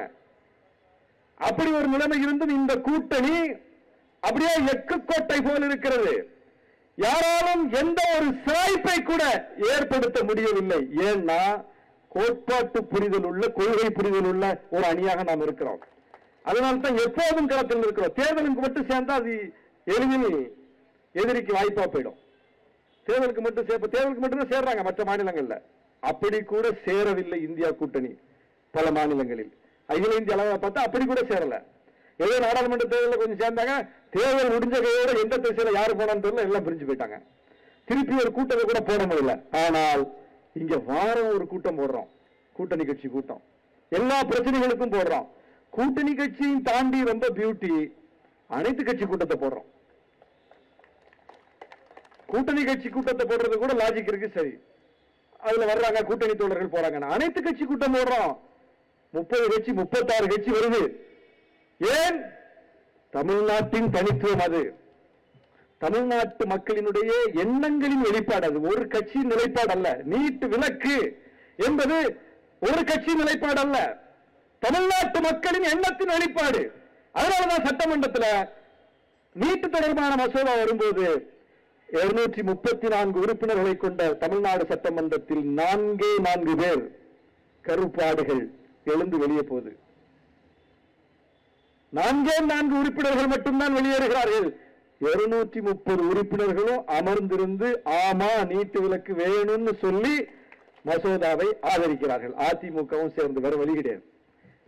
அப்படி ஒரு நிலைமை இருந்தும் இந்த கூட்டணி அப்படியே எக்குக்கோட்டை போல் இருக்கிறது. யாராலும் எந்த ஒரு சாய்ப்பை கூட ஏற்படுத்த முடியவில்லை. ஏன்னா கோட்பாட்டு புரிதல் உள்ள, கொள்கை புரிதல் உள்ள ஒரு அணியாக நாம் இருக்கிறோம். அதனால்தான் எப்போதும் களத்தில் இருக்கிறோம். தேர்தலுக்கு மட்டும் சேர்ந்தா அது எளிதில் எதிரிக்கு வாய்ப்பா போயிடும். தேர்தலுக்கு மட்டும் சேர்றாங்க மற்ற மாநிலங்கள்ல. அப்படி கூட சேரவில்லை இந்தியா கூட்டணி. பல மாநிலங்களில் அகில இந்திய அளவை பார்த்தா அப்படி கூட சேரல. ஏதோ நாடாளுமன்ற தேர்தலில் கொஞ்சம் சேர்ந்தாங்க. தேர்தல் முடிஞ்ச கையோட எந்த திசையில யாரு போனான்னு தெரியல, எல்லாம் பிரிஞ்சு போயிட்டாங்க. திருப்பி ஒரு கூட்டத்தை கூட போட முடியல. ஆனால் இங்க வாரம் ஒரு கூட்டம் போடுறோம், கூட்டணி கட்சி கூட்டம். எல்லா பிரச்சனைகளுக்கும் போடுறோம். கூட்டணி கட்சியும் தாண்டி ரொம்ப பியூட்டி அனைத்து கட்சி கூட்டத்தை போடுறோம். கூட்டணி கட்சி கூட்டத்தை போடுறது கூட லாஜிக் இருக்கு. சரி, அதுல வர்றாங்க கூட்டணி தோழர்கள் போறாங்க. அனைத்து கட்சி கூட்டம் போடுறோம். 30 கட்சி 36 கட்சி வருது. ஏன்? தமிழ்நாட்டின் தனித்துவம் அது. தமிழ்நாட்டு மக்களினுடைய எண்ணங்களின் வெளிப்பாடு அது. ஒரு கட்சி நிலைப்பாடு அல்ல. நீட் விலக்கு என்பது ஒரு கட்சி நிலைப்பாடு அல்ல, தமிழ்நாட்டு மக்களின் எண்ணத்தின் வெளிப்பாடு. அதனாலதான் சட்டமன்றத்தில் நீட் தொடர்பான மசோதா வரும்போது 234 உறுப்பினர்களை கொண்ட தமிழ்நாடு சட்டமன்றத்தில் 4 பேர் கருப்பாடுகள் எழுந்து வெளியே போகுது. 4 உறுப்பினர்கள் மட்டும்தான் வெளியேறுகிறார்கள். 230 உறுப்பினர்களும் அமர்ந்திருந்து ஆமா நீட்டு விலக்கு வேணும்னு சொல்லி மசோதாவை ஆதரிக்கிறார்கள். அதிமுகவும் சேர்ந்து. வேற வழி கிடையாது.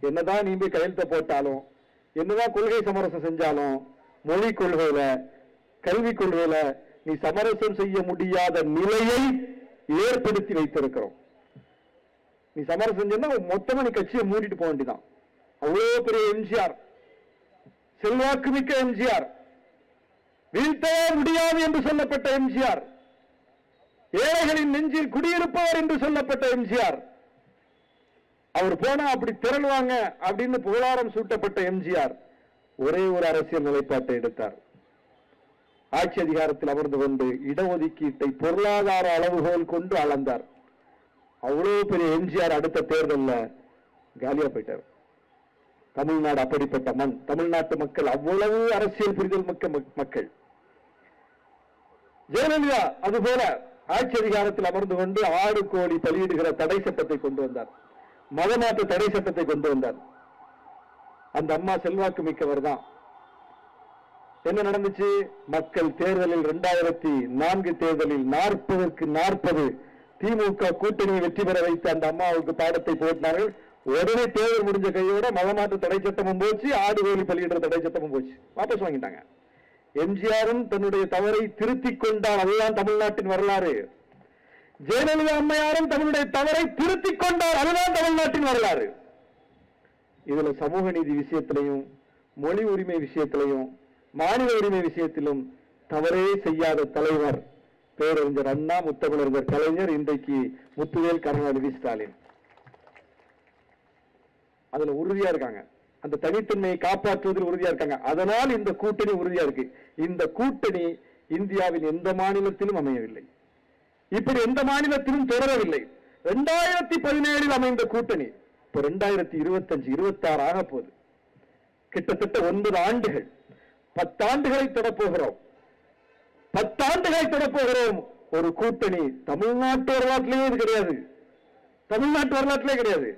என்னதான் நீ கையெழுத்த போட்டாலும், என்னதான் கொள்கை சமரசம் செஞ்சாலும், மொழி கொள்கையில, கல்வி கொள்கையில நீ சமரசம் செய்ய முடியாத நிலையை ஏற்படுத்தி வைத்திருக்கிறோம். நீ சமரசம் செஞ்சா மொத்தமா நீ கட்சியை மூடிட்டு போக வேண்டியதான். அவ்வளவு பெரிய எம்ஜிஆர், செல்வாக்கு மிக்க எம்ஜிஆர், வீழ்த்தவே முடியாது என்று சொல்லப்பட்ட எம்ஜிஆர் ஏழைகளின் நெஞ்சில் குடியிருப்பவர் என்று சொல்லப்பட்ட எம்ஜிஆர். அவர் போனா அப்படி திரளுவாங்க அப்படின்னு புகழாரம் சூட்டப்பட்ட எம்ஜிஆர் ஒரே ஒரு அரசியல் நிலைப்பாட்டை எடுத்தார். ஆட்சி அதிகாரத்தில் அமர்ந்து கொண்டு இடஒதுக்கீட்டை பொருளாதார அளவுகோல் கொண்டு அளந்தார். அவ்வளவு பெரிய எம்ஜிஆர் அடுத்த தேர்தலில் காலியா போயிட்டார். தமிழ்நாடு அப்படிப்பட்ட மண். தமிழ்நாட்டு மக்கள் அவ்வளவு அரசியல் புரிதல் மக்கள். ஜெயலலிதா அதுபோல ஆட்சி அதிகாரத்தில் அமர்ந்து கொண்டு ஆடு கோழி பலியிடுகிற தடை சட்டத்தை கொண்டு வந்தார். மதமாற்ற தடை சட்டத்தை கொண்டு வந்தார். அந்த அம்மா செல்வாக்கு மிக்கவர் தான். என்ன நடந்துச்சு? மக்கள் தேர்தலில் 2004 தேர்தலில் 40க்கு 40 திமுக கூட்டணியை வெற்றி பெற வைத்து அந்த அம்மாவுக்கு பாடத்தை போட்டினார்கள். உடனே தேர்தல் முடிஞ்ச கையோட மதமாற்ற தடை சட்டமும் போச்சு, ஆடு கோழி பலியிடுற தடை சட்டமும் போச்சு, வாபஸ் வாங்கிட்டாங்க. எம்ஜிஆரும் தன்னுடைய தவறை திருத்திக் கொண்டார். அதுதான் தமிழ்நாட்டின் வரலாறு. ஜெயலலிதா அம்மையாரும் தன்னுடைய தவறை திருத்திக் கொண்டார். அதுதான் தமிழ்நாட்டின் வரலாறு. இதுல சமூக நீதி விஷயத்திலையும், மொழி உரிமை விஷயத்திலையும், மாநில உரிமை விஷயத்திலும் தவறே செய்யாத தலைவர் பேரறிஞர் அண்ணா, முத்தமிழறிஞர் கலைஞர், இன்றைக்கு முத்துவேல் கருணாநிதி ஸ்டாலின். அதுல உறுதியா இருக்காங்க. அந்த தனித்தன்மையை காப்பாற்றுவதில் உறுதியா இருக்காங்க. அதனால் இந்த கூட்டணி உறுதியா இருக்கு. இந்த கூட்டணி இந்தியாவின் எந்த மாநிலத்திலும் அமையவில்லை. இப்படி எந்த மாநிலத்திலும் தொடரவில்லை. 2017 அமைந்த கூட்டணி இப்ப 2025, 26 ஆக போகுது. கிட்டத்தட்ட 9 ஆண்டுகள், 10 ஆண்டுகளை தொடப்போகிறோம். 10 ஆண்டுகளை தொடப்போகிறோம். ஒரு கூட்டணி தமிழ்நாட்டு வரலாற்றிலேயே இது கிடையாது. தமிழ்நாட்டு வரலாற்றிலே கிடையாது.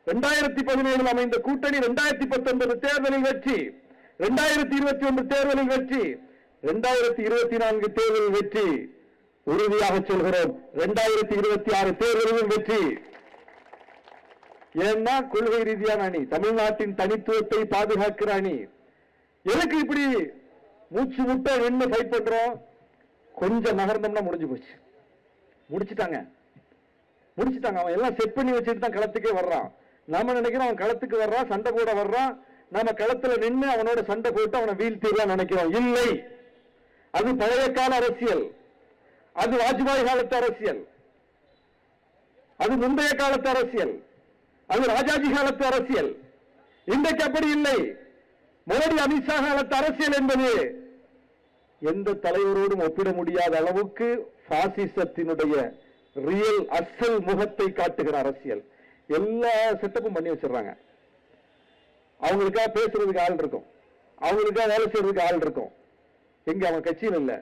2017 அமைந்த கூட்டணி 2019 தேர்தலில் வெற்றி, 2021 தேர்தலில் வெற்றி, 2024 தேர்தலில் வெற்றி. உறுதியாக சொல்கிறோம், 2026 தேர்தலில் வெற்றி. ஏன்னா கொள்கை ரீதியான அணி, தமிழ்நாட்டின் தனித்துவத்தை பாதுகாக்கிற அணி. எதுக்கு இப்படி மூச்சு முட்டை நின்று ஃபைட் பண்றோம்? கொஞ்சம் நகர்ந்தோம்னா முடிஞ்சு போச்சு. முடிச்சுட்டாங்க. அவன் எல்லாம் செட் பண்ணி வச்சுட்டு தான் களத்துக்கே வர்றான். நாம நினைக்கிறோம் அவன் களத்துக்கு வர்றான், சண்டை போட வர்றான், நாம களத்துல நின்று அவனோட சண்டை போட்டு அவனை வீழ்த்திடலாம் நினைக்கிறோம். இல்லை, அது பழைய கால அரசியல். அது வாஜ்பாய் காலத்து அரசியல், அது முந்தைய காலத்து அரசியல், அது ராஜாஜி காலத்து அரசியல். இன்றைக்கு அப்படி இல்லை. மோடி, அமித்ஷா காலத்து அரசியல் என்பது எந்த தலைவரோடும் ஒப்பிட முடியாத அளவுக்கு பாசிசத்தினுடைய ரியல் அசல் முகத்தை காட்டுகிற அரசியல். எல்லா செட்டப்பும் பண்ணி வச்சிடறாங்க. அவங்களுக்காக பேசுறதுக்கு ஆள் இருக்கும், அவங்களுக்காக வேலை செய்யறதுக்கு ஆள் இருக்கும். எங்க அவன் கட்சியில் இல்ல,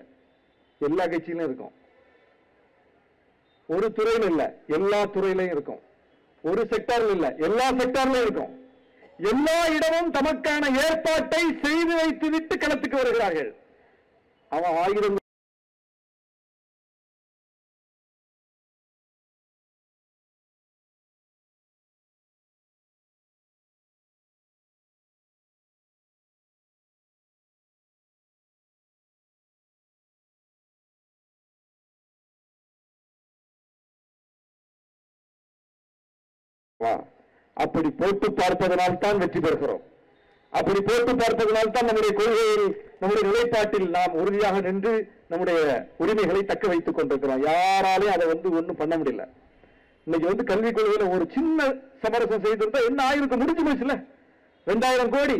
எல்லா கட்சியிலும் இருக்கும். ஒரு துறையில் இல்ல, எல்லா துறையிலையும் இருக்கும். ஒரு செக்டாரில் இல்ல, எல்லா செக்டாரிலும் இருக்கும். எல்லா இடமும் தமக்கான ஏற்பாட்டை செய்து வைத்து விட்டு களத்துக்கு வருகிறார்கள். அவன் 1000 அப்படி போட்டு பார்ப்பதனால் தான் வெற்றி பெறுகிறோம். அப்படி போட்டு பார்ப்பதனால் தான் நம்முடைய கொள்கையில், நம்முடைய நிலைப்பாட்டில் நாம் உறுதியாக நின்று நம்முடைய உரிமைகளை தக்க வைத்துக் கொண்டிருக்கிறோம். யாராலையும் அதை ஒன்றும் பண்ண முடியல. இன்னைக்கு கல்விக் கொள்கையில ஒரு சின்ன சமரசம் செய்திருந்தா என்ன ஆயிருக்கு? முடிஞ்சு போச்சுல. 2000 கோடி,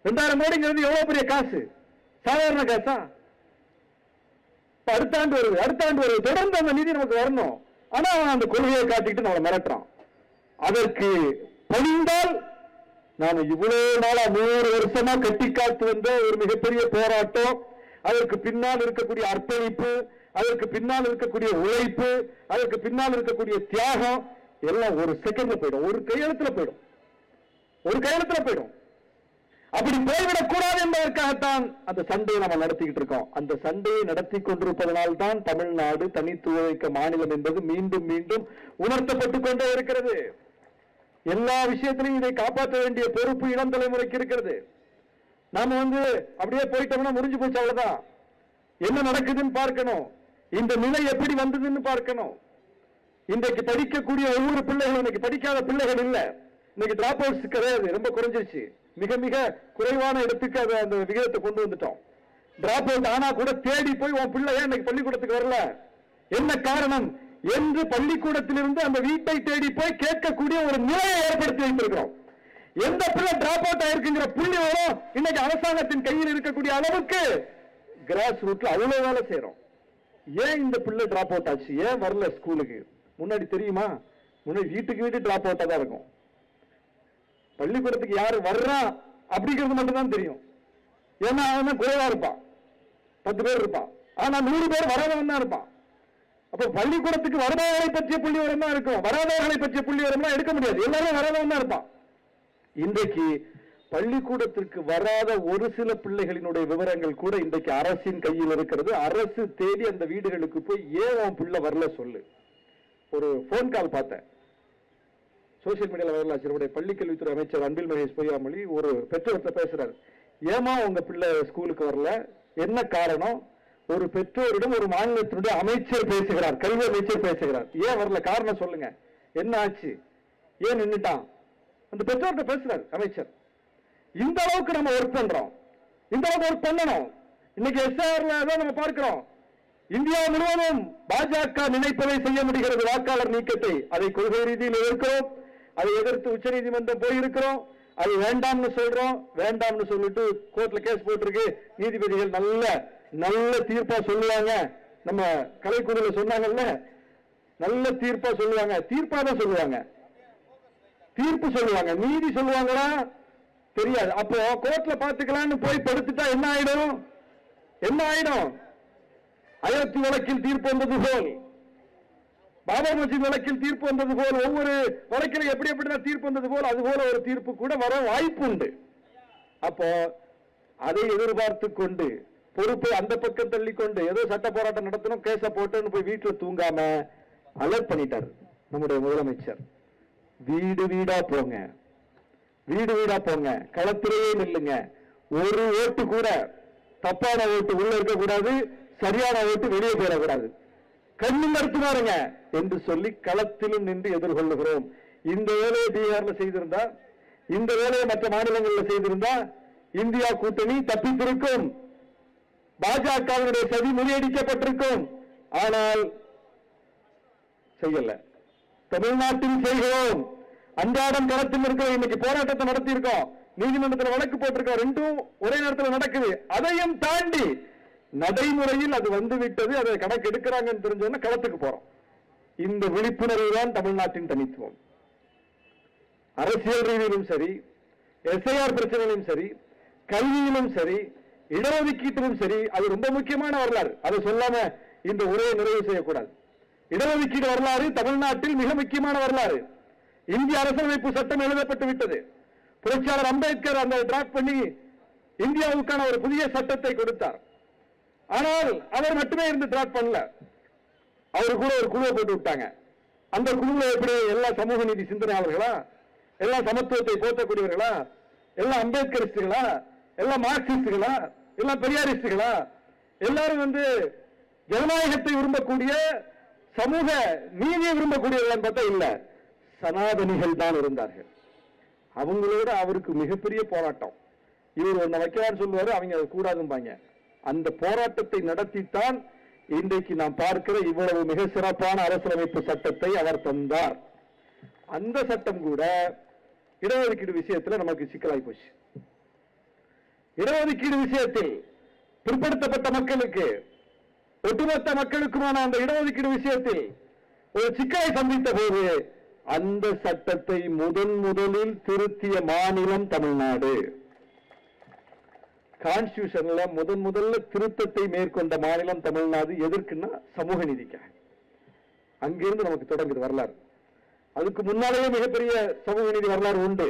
2000 கோடிங்கிறது எவ்வளவு பெரிய காசு? சாதாரண காசா? அடுத்த ஆண்டு வருது. தொடர்ந்து அந்த நிதி நமக்கு வரணும். ஆனா அவன் அந்த கொள்கையை காட்டிக்கிட்டு நம்மளை மிரட்டுறான். அதற்கு பணிந்தால் நாம இவ்வளவு நாளா 100 வருஷமா கட்டி காத்து வந்த ஒரு மிகப்பெரிய போராட்டம், அதற்கு பின்னால் இருக்கக்கூடிய அர்ப்பணிப்பு, அதற்கு பின்னால் இருக்கக்கூடிய உழைப்பு, அதற்கு பின்னால் இருக்கக்கூடிய தியாகம் எல்லாம் ஒரு செகண்ட்ல போயிடும், ஒரு கையெழுத்துல போயிடும். அப்படி போய்விடக் கூடாது என்பதற்காகத்தான் அந்த சண்டையை நம்ம நடத்திக்கிட்டு இருக்கோம். அந்த சண்டையை நடத்தி கொண்டிருப்பதனால் தான் தமிழ்நாடு தனித்துவமிக்க மாநிலம் என்பது மீண்டும் மீண்டும் உணர்த்தப்பட்டுக் கொண்டே இருக்கிறது. எல்லா விஷயத்திலையும் இதை காப்பாற்ற வேண்டிய பொறுப்பு இளம் தலைமுறைக்கு இருக்கிறது. நாம அப்படியே போயிட்டோம்னா முடிஞ்சு போச்சு, அவ்வளவுதான். என்ன நடக்குதுன்னு பார்க்கணும். இந்த நிலை எப்படி வந்ததுன்னு பார்க்கணும். இன்றைக்கு படிக்கக்கூடிய ஒவ்வொரு பிள்ளைகளும் இன்னைக்கு படிக்காத பிள்ளைகள் இல்ல. இன்னைக்கு டிராப் அவுட்ஸ் கிடையாது, ரொம்ப குறைஞ்சிருச்சு. மிக மிக குறைவான இடத்துக்கு அந்த விகிதத்தை கொண்டு வந்துட்டோம். டிராப் அவுட் ஆனா கூட தேடி போய் உன் பிள்ளை ஏன் இன்னைக்கு பள்ளிக்கூடத்துக்கு வரல, என்ன காரணம் என்று பள்ளிக்கூடத்திலிருந்து அந்த வீட்டை தேடி போய் கேட்கக்கூடிய ஒரு நிலையை ஏற்படுத்தி வைத்திருக்கிறோம். எந்த பிள்ளை டிராப் அவுட் ஆயிருக்குங்கிற புள்ளி வரும் இன்னைக்கு அரசாங்கத்தின் கையில் இருக்கக்கூடிய அளவுக்கு கிராஸ் ரூட்ல அவ்வளவு வேலை செய்யறோம். ஏன் இந்த பிள்ளை டிராப் அவுட் ஆச்சு, ஏன் வரல ஸ்கூலுக்கு? முன்னாடி தெரியுமா? முன்னாடி வீட்டுக்கு வீட்டு டிராப் அவுட்டா தான் இருக்கும். பள்ளிக்கூடத்துக்கு யாரு வர்றா அப்படிங்கிறது மட்டும்தான் தெரியும். ஏன்னா அவன் குறைவா இருப்பான், 10 பேர் இருப்பான். ஆனா 100 பேர் வராதவன் தான் இருப்பான். அப்ப பள்ளிக்கூடத்துக்கு வருபவர்களை பற்றிய புள்ளி வரம் தான் இருக்கும், வராதவர்களை பற்றிய புள்ளி வரம்லாம் எடுக்க முடியாது. எல்லாரும் வராதவன் தான் இருப்பான். இன்றைக்கு பள்ளிக்கூடத்திற்கு வராத ஒரு சில பிள்ளைகளினுடைய விவரங்கள் கூட இன்றைக்கு அரசின் கையில் இருக்கிறது. அரசு தேடி அந்த வீடுகளுக்கு போய் ஏன் உன் பிள்ளை வரல சொல்லு. ஒரு போன் கால் பார்த்தேன், சோசியல் மீடியால வரலாச்சு. பள்ளிக்கல்வித்துறை அமைச்சர் அன்பில் மகேஷ் பொய்யாமொழி ஒரு பெற்றோர்கிட்ட பேசுறாரு. ஏமா உங்க பிள்ளை ஸ்கூலுக்கு வரல, என்ன காரணம்? ஒரு பெற்றோரிடம் ஒரு மாநிலத்தினுடைய அமைச்சர் பேசுகிறார், கல்வி அமைச்சர் பேசுகிறார். ஏன் வரல, காரணம் சொல்லுங்க, என்ன ஆச்சு, ஏன் நின்னுட்டான்? அந்த பெற்றோர்கிட்ட பேசுறாரு அமைச்சர். இந்த அளவுக்கு நம்ம ஒர்க் பண்றோம், இந்த அளவுக்கு ஒர்க் பண்ணணும். இன்னைக்கு எஸ்ஆர்ல நம்ம பார்க்கிறோம், இந்தியா முழுவதும் பாஜக நினைப்பதை செய்ய முடிகிறது, வாக்காளர் நீக்கத்தை. அதை கொள்கை ரீதியில் எதிர்க்கிறோம், அதை எதிர்த்து உச்ச நீதிமன்றம் போயிருக்கிறோம். அது வேண்டாம்னு சொல்றோம், வேண்டாம்னு சொல்லிட்டு கோர்ட்ல கேஸ் போட்டிருக்கு. நீதிபதிகள் நல்ல நல்ல தீர்ப்பா சொல்லுவாங்க. நம்ம கலைக்குழுல சொன்னாங்கல்ல, நல்ல தீர்ப்பா சொல்லுவாங்க. தீர்ப்பா தான் சொல்லுவாங்க, தீர்ப்பு சொல்லுவாங்க, நீதி சொல்லுவாங்களா தெரியாது. அப்போ கோர்ட்ல பாத்துக்கலாம்னு போய் படுத்துட்டா என்ன ஆயிடும்? என்ன ஆயிடும்? அயோத்தி வழக்கில் தீர்ப்பு வந்தது போல், பாபர் மஸ்ஜித் வழக்கில் தீர்ப்பு வந்தது போல், ஒவ்வொரு வழக்கில் எப்படி எப்படி தீர்ப்பு வந்தது போல் அது போல ஒரு தீர்ப்பு கூட வர வாய்ப்பு உண்டு. அப்போ அதை எதிர்பார்த்து கொண்டு பொறுப்பை அந்த பக்கம் தள்ளிக்கொண்டு ஏதோ சட்ட போராட்டம் நடத்தணும், கேச போட்டுன்னு போய் வீட்டுல தூங்காம அலர்ட் பண்ணிட்டார் நம்முடைய முதலமைச்சர். வீடு வீடா போங்க, வீடு வீடா போங்க, களத்திலேயே நில்லுங்க. ஒரு ஓட்டு கூட தப்பான ஓட்டு உள்ள இருக்கக்கூடாது, சரியான ஓட்டு வெளியே போயிடக்கூடாது. கண்ணு மறுத்துமாருங்க என்று சொல்லி களத்திலும் நின்று எதிர்கொள்ளுகிறோம். இந்த வேலையை பீகார்ல செய்திருந்தா, இந்த வேலையை மற்ற மாநிலங்களில் செய்திருந்தா இந்தியா கூட்டணி தப்பித்திருக்கும், பாஜகவினுடைய சதி முறியடிக்கப்பட்டிருக்கும். ஆனால் செய்யல. தமிழ்நாட்டில் செய்கிறோம், அன்றாடம் களத்தில் இருக்கிறோம். இன்னைக்கு போராட்டத்தை நடத்தி இருக்கோம், நீதிமன்றத்தில் வழக்கு போட்டிருக்கோம், ரெண்டும் ஒரே நேரத்தில் நடக்குது. அதையும் தாண்டி நடைமுறையில் அது வந்துவிட்டது, அதை கணக்கு எடுக்கிறாங்கன்னு தெரிஞ்சோன்னா களத்துக்கு போறோம். இந்த விழிப்புணர்வு தான் தமிழ்நாட்டின் தனித்துவம். அரசியல் ரீதியிலும் சரி, எஸ்ஐஆர் பிரச்சனையிலும் சரி, கல்வியிலும் சரி, இடஒதுக்கீட்டிலும் சரி. அது ரொம்ப முக்கியமான வரலாறு, அதை சொல்லாம இந்த உரையை நிறைவு செய்யக்கூடாது. இடஒதுக்கீடு வரலாறு தமிழ்நாட்டில் மிக முக்கியமான வரலாறு. இந்திய அரசியலமைப்பு சட்டம் எழுதப்பட்டு விட்டது. புரட்சியாளர் அம்பேத்கர் அந்த டிராப்ட் பண்ணி இந்தியாவுக்கான ஒரு புதிய சட்டத்தை கொடுத்தார். ஆனால் அவர் மட்டுமே இருந்து டிராப்ட் பண்ணல, அவரு கூட ஒரு குழுவை போட்டு விட்டாங்க. அந்த குழுவில் எப்படி எல்லா சமூக நீதி சிந்தனையாளர்களா, எல்லா சமத்துவத்தை போற்றக்கூடியவர்களா, எல்லாம் அம்பேத்கரிஸ்டுகளா, எல்லாம் மார்க்சிஸ்டுகளா, எல்லாம் பெரியாரிஸ்டுகளா, எல்லாரும் ஜனநாயகத்தை விரும்பக்கூடிய சமூக நீதியை விரும்பக்கூடியவர்கள் பார்த்தா இல்ல, சனாதனிகள் தான் இருந்தார்கள். அவங்களோட அவருக்கு மிகப்பெரிய போராட்டம். இவர் ஒன்ன வைக்கிறார் சொல்லுவாரு, அவங்க அது கூடாதும்பாங்க. அந்த போராட்டத்தை நடத்தித்தான் இன்றைக்கு நாம் பார்க்கிற இவ்வளவு மிக சிறப்பான அரசியலமைப்பு சட்டத்தை அவர் தந்தார். அந்த சட்டம் கூட இடஒதுக்கீடு விஷயத்தில் நமக்கு சிக்கலாய் போச்சு. இடஒதுக்கீடு விஷயத்தில் பிற்படுத்தப்பட்ட மக்களுக்கு, ஒட்டுமொத்த மக்களுக்குமான அந்த இடஒதுக்கீடு விஷயத்தில் ஒரு சிக்கலை சந்தித்த போது அந்த சட்டத்தை முதலில் திருத்திய மாநிலம் தமிழ்நாடு. கான்ஸ்டிடியூஷன்ல முதல்ல திருத்தத்தை மேற்கொண்ட மாநிலம் தமிழ்நாடு. எதற்குன்னா சமூக நீதிக்காக. அங்கிருந்து நமக்கு தொடங்குது வரலாறு. அதுக்கு முன்னாலேயே மிகப்பெரிய சமூக நீதி வரலாறு உண்டு.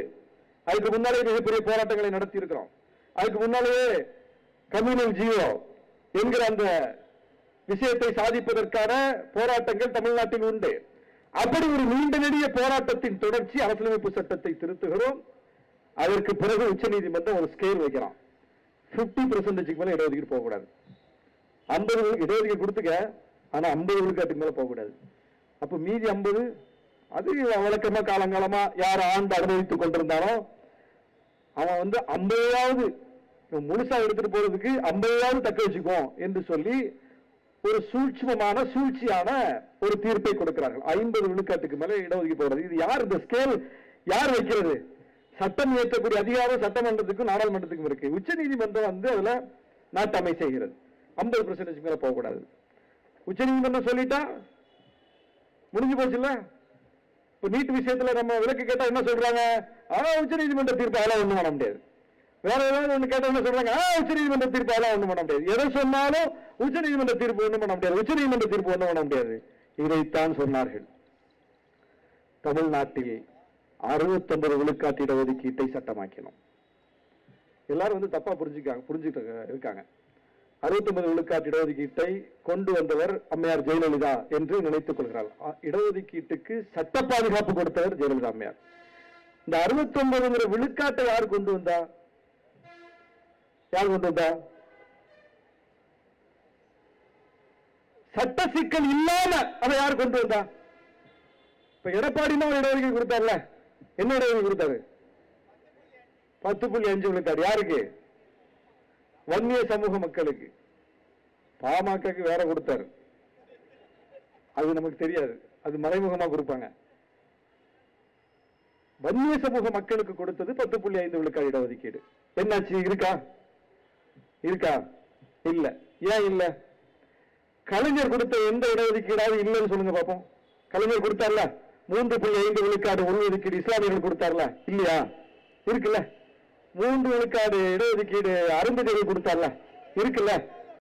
அதுக்கு முன்னாலேயே மிகப்பெரிய போராட்டங்களை நடத்தி இருக்கிறோம். அதுக்கு முன்னாலேயே கம்யூனல் ஜியோ என்கிற அந்த விஷயத்தை சாதிப்பதற்கான போராட்டங்கள் தமிழ்நாட்டில் உண்டு. அப்படி ஒரு நீண்ட நெடிய போராட்டத்தின் தொடர்ச்சி அரசியலமைப்பு சட்டத்தை திருத்துகிறோம். அதற்கு பிறகு உச்ச நீதிமன்றம் ஒரு ஸ்கேல் வைக்கிறான். 50% மேல இடஒதுக்கீடு போகக்கூடாது. 50 இடஒதுக்கீடு கொடுத்துக்க, ஆனா 50 விழுக்காட்டுக்கு மேல போகக்கூடாது. அப்ப மீதி 50 அது வழக்கமா காலங்காலமா யார் ஆண்டு அனுபவித்துக் கொண்டிருந்தானோ அவன் 50ஆவது முழுசா எடுத்துட்டு போறதுக்கு 50ஆவது தக்க வச்சுக்குவோம் என்று சொல்லி ஒரு சூழ்ச்சியான ஒரு தீர்ப்பை கொடுக்கிறார்கள். 50 விழுக்காட்டுக்கு மேல இடஒதுக்கீடு போடுறது. இது யார் இந்த ஸ்கேல் யார் வைக்கிறது? சட்டம் இயற்றக்கூடிய அதிகாரம் சட்டமன்றத்துக்கும் நாடாளுமன்றத்துக்கும் இருக்கு. உச்ச நீதிமன்றம் அதுல நாட்டமை செய்கிறது. 50% மேல போகக்கூடாது. உச்ச நீதிமன்றம் சொல்லிட்டா முடிஞ்சு போச்சு இல்ல. இப்ப நீட் விஷயத்துல நம்ம விலக்கு கேட்டா என்ன சொல்றாங்க? உச்ச நீதிமன்ற தீர்ப்பு அதெல்லாம் ஒண்ணும் பண்ண முடியாது. வேற ஏதாவது ஒண்ணு கேட்டா என்ன சொல்றாங்க? உச்ச நீதிமன்ற தீர்ப்பு அதெல்லாம் ஒண்ணும் பண்ண முடியாது. எதை சொன்னாலும் உச்ச நீதிமன்ற தீர்ப்பு ஒண்ணும் பண்ண முடியாது, உச்ச நீதிமன்ற தீர்ப்பு ஒண்ணும் பண்ண முடியாது. இதைத்தான் சொன்னார்கள். தமிழ்நாட்டில் 69 விழுக்காட்டு இடஒதுக்கீட்டை சட்டமாக்கணும். எல்லாரும் தப்பா புரிஞ்சுட்டு இருக்காங்க. 69 விழுக்காட்டு இடஒதுக்கீட்டை கொண்டு வந்தவர் அம்மையார் ஜெயலலிதா என்று நினைத்துக் கொள்கிறார். இடஒதுக்கீட்டுக்கு சட்ட பாதுகாப்பு கொடுத்தவர் ஜெயலலிதா அம்மையார். இந்த 69 விழுக்காட்டை யார் கொண்டு வந்தா? சட்ட சிக்கல் இல்லாம அதை யார் கொண்டு வந்தா? இப்ப எடப்பாடினா ஒரு இடஒதுக்கீடு கொடுத்தார்ல, என்ன இடஒதுக்கீடு கொடுத்தாரு? 10.5 விழுக்காடு. யாருக்கு? வன்னிய சமூக மக்களுக்கு. பாமகக்கு வேற கொடுத்தாரு, அது நமக்கு தெரியாது, அது மறைமுகமா கொடுப்பாங்க. வன்னிய சமூக மக்களுக்கு கொடுத்தது 10.5 விழுக்காடு இடஒதுக்கீடு. என்னாச்சு? இருக்கா? இல்ல. ஏன் இல்ல? கலைஞர் கொடுத்த எந்த இடஒதுக்கீடாவது இல்லைன்னு சொல்லுங்க பாப்போம். கலைஞர் கொடுத்தார்ல 3.5 விழுக்காடு உள்ஒதுக்கீடு இஸ்லாமியர்கள் கொடுத்தார்ல, இல்லையா? இருக்குல்ல. 3 விழுக்காடு இடஒதுக்கீடு அருந்ததியர்கள் கொடுத்தார்ல, இருக்குல்ல.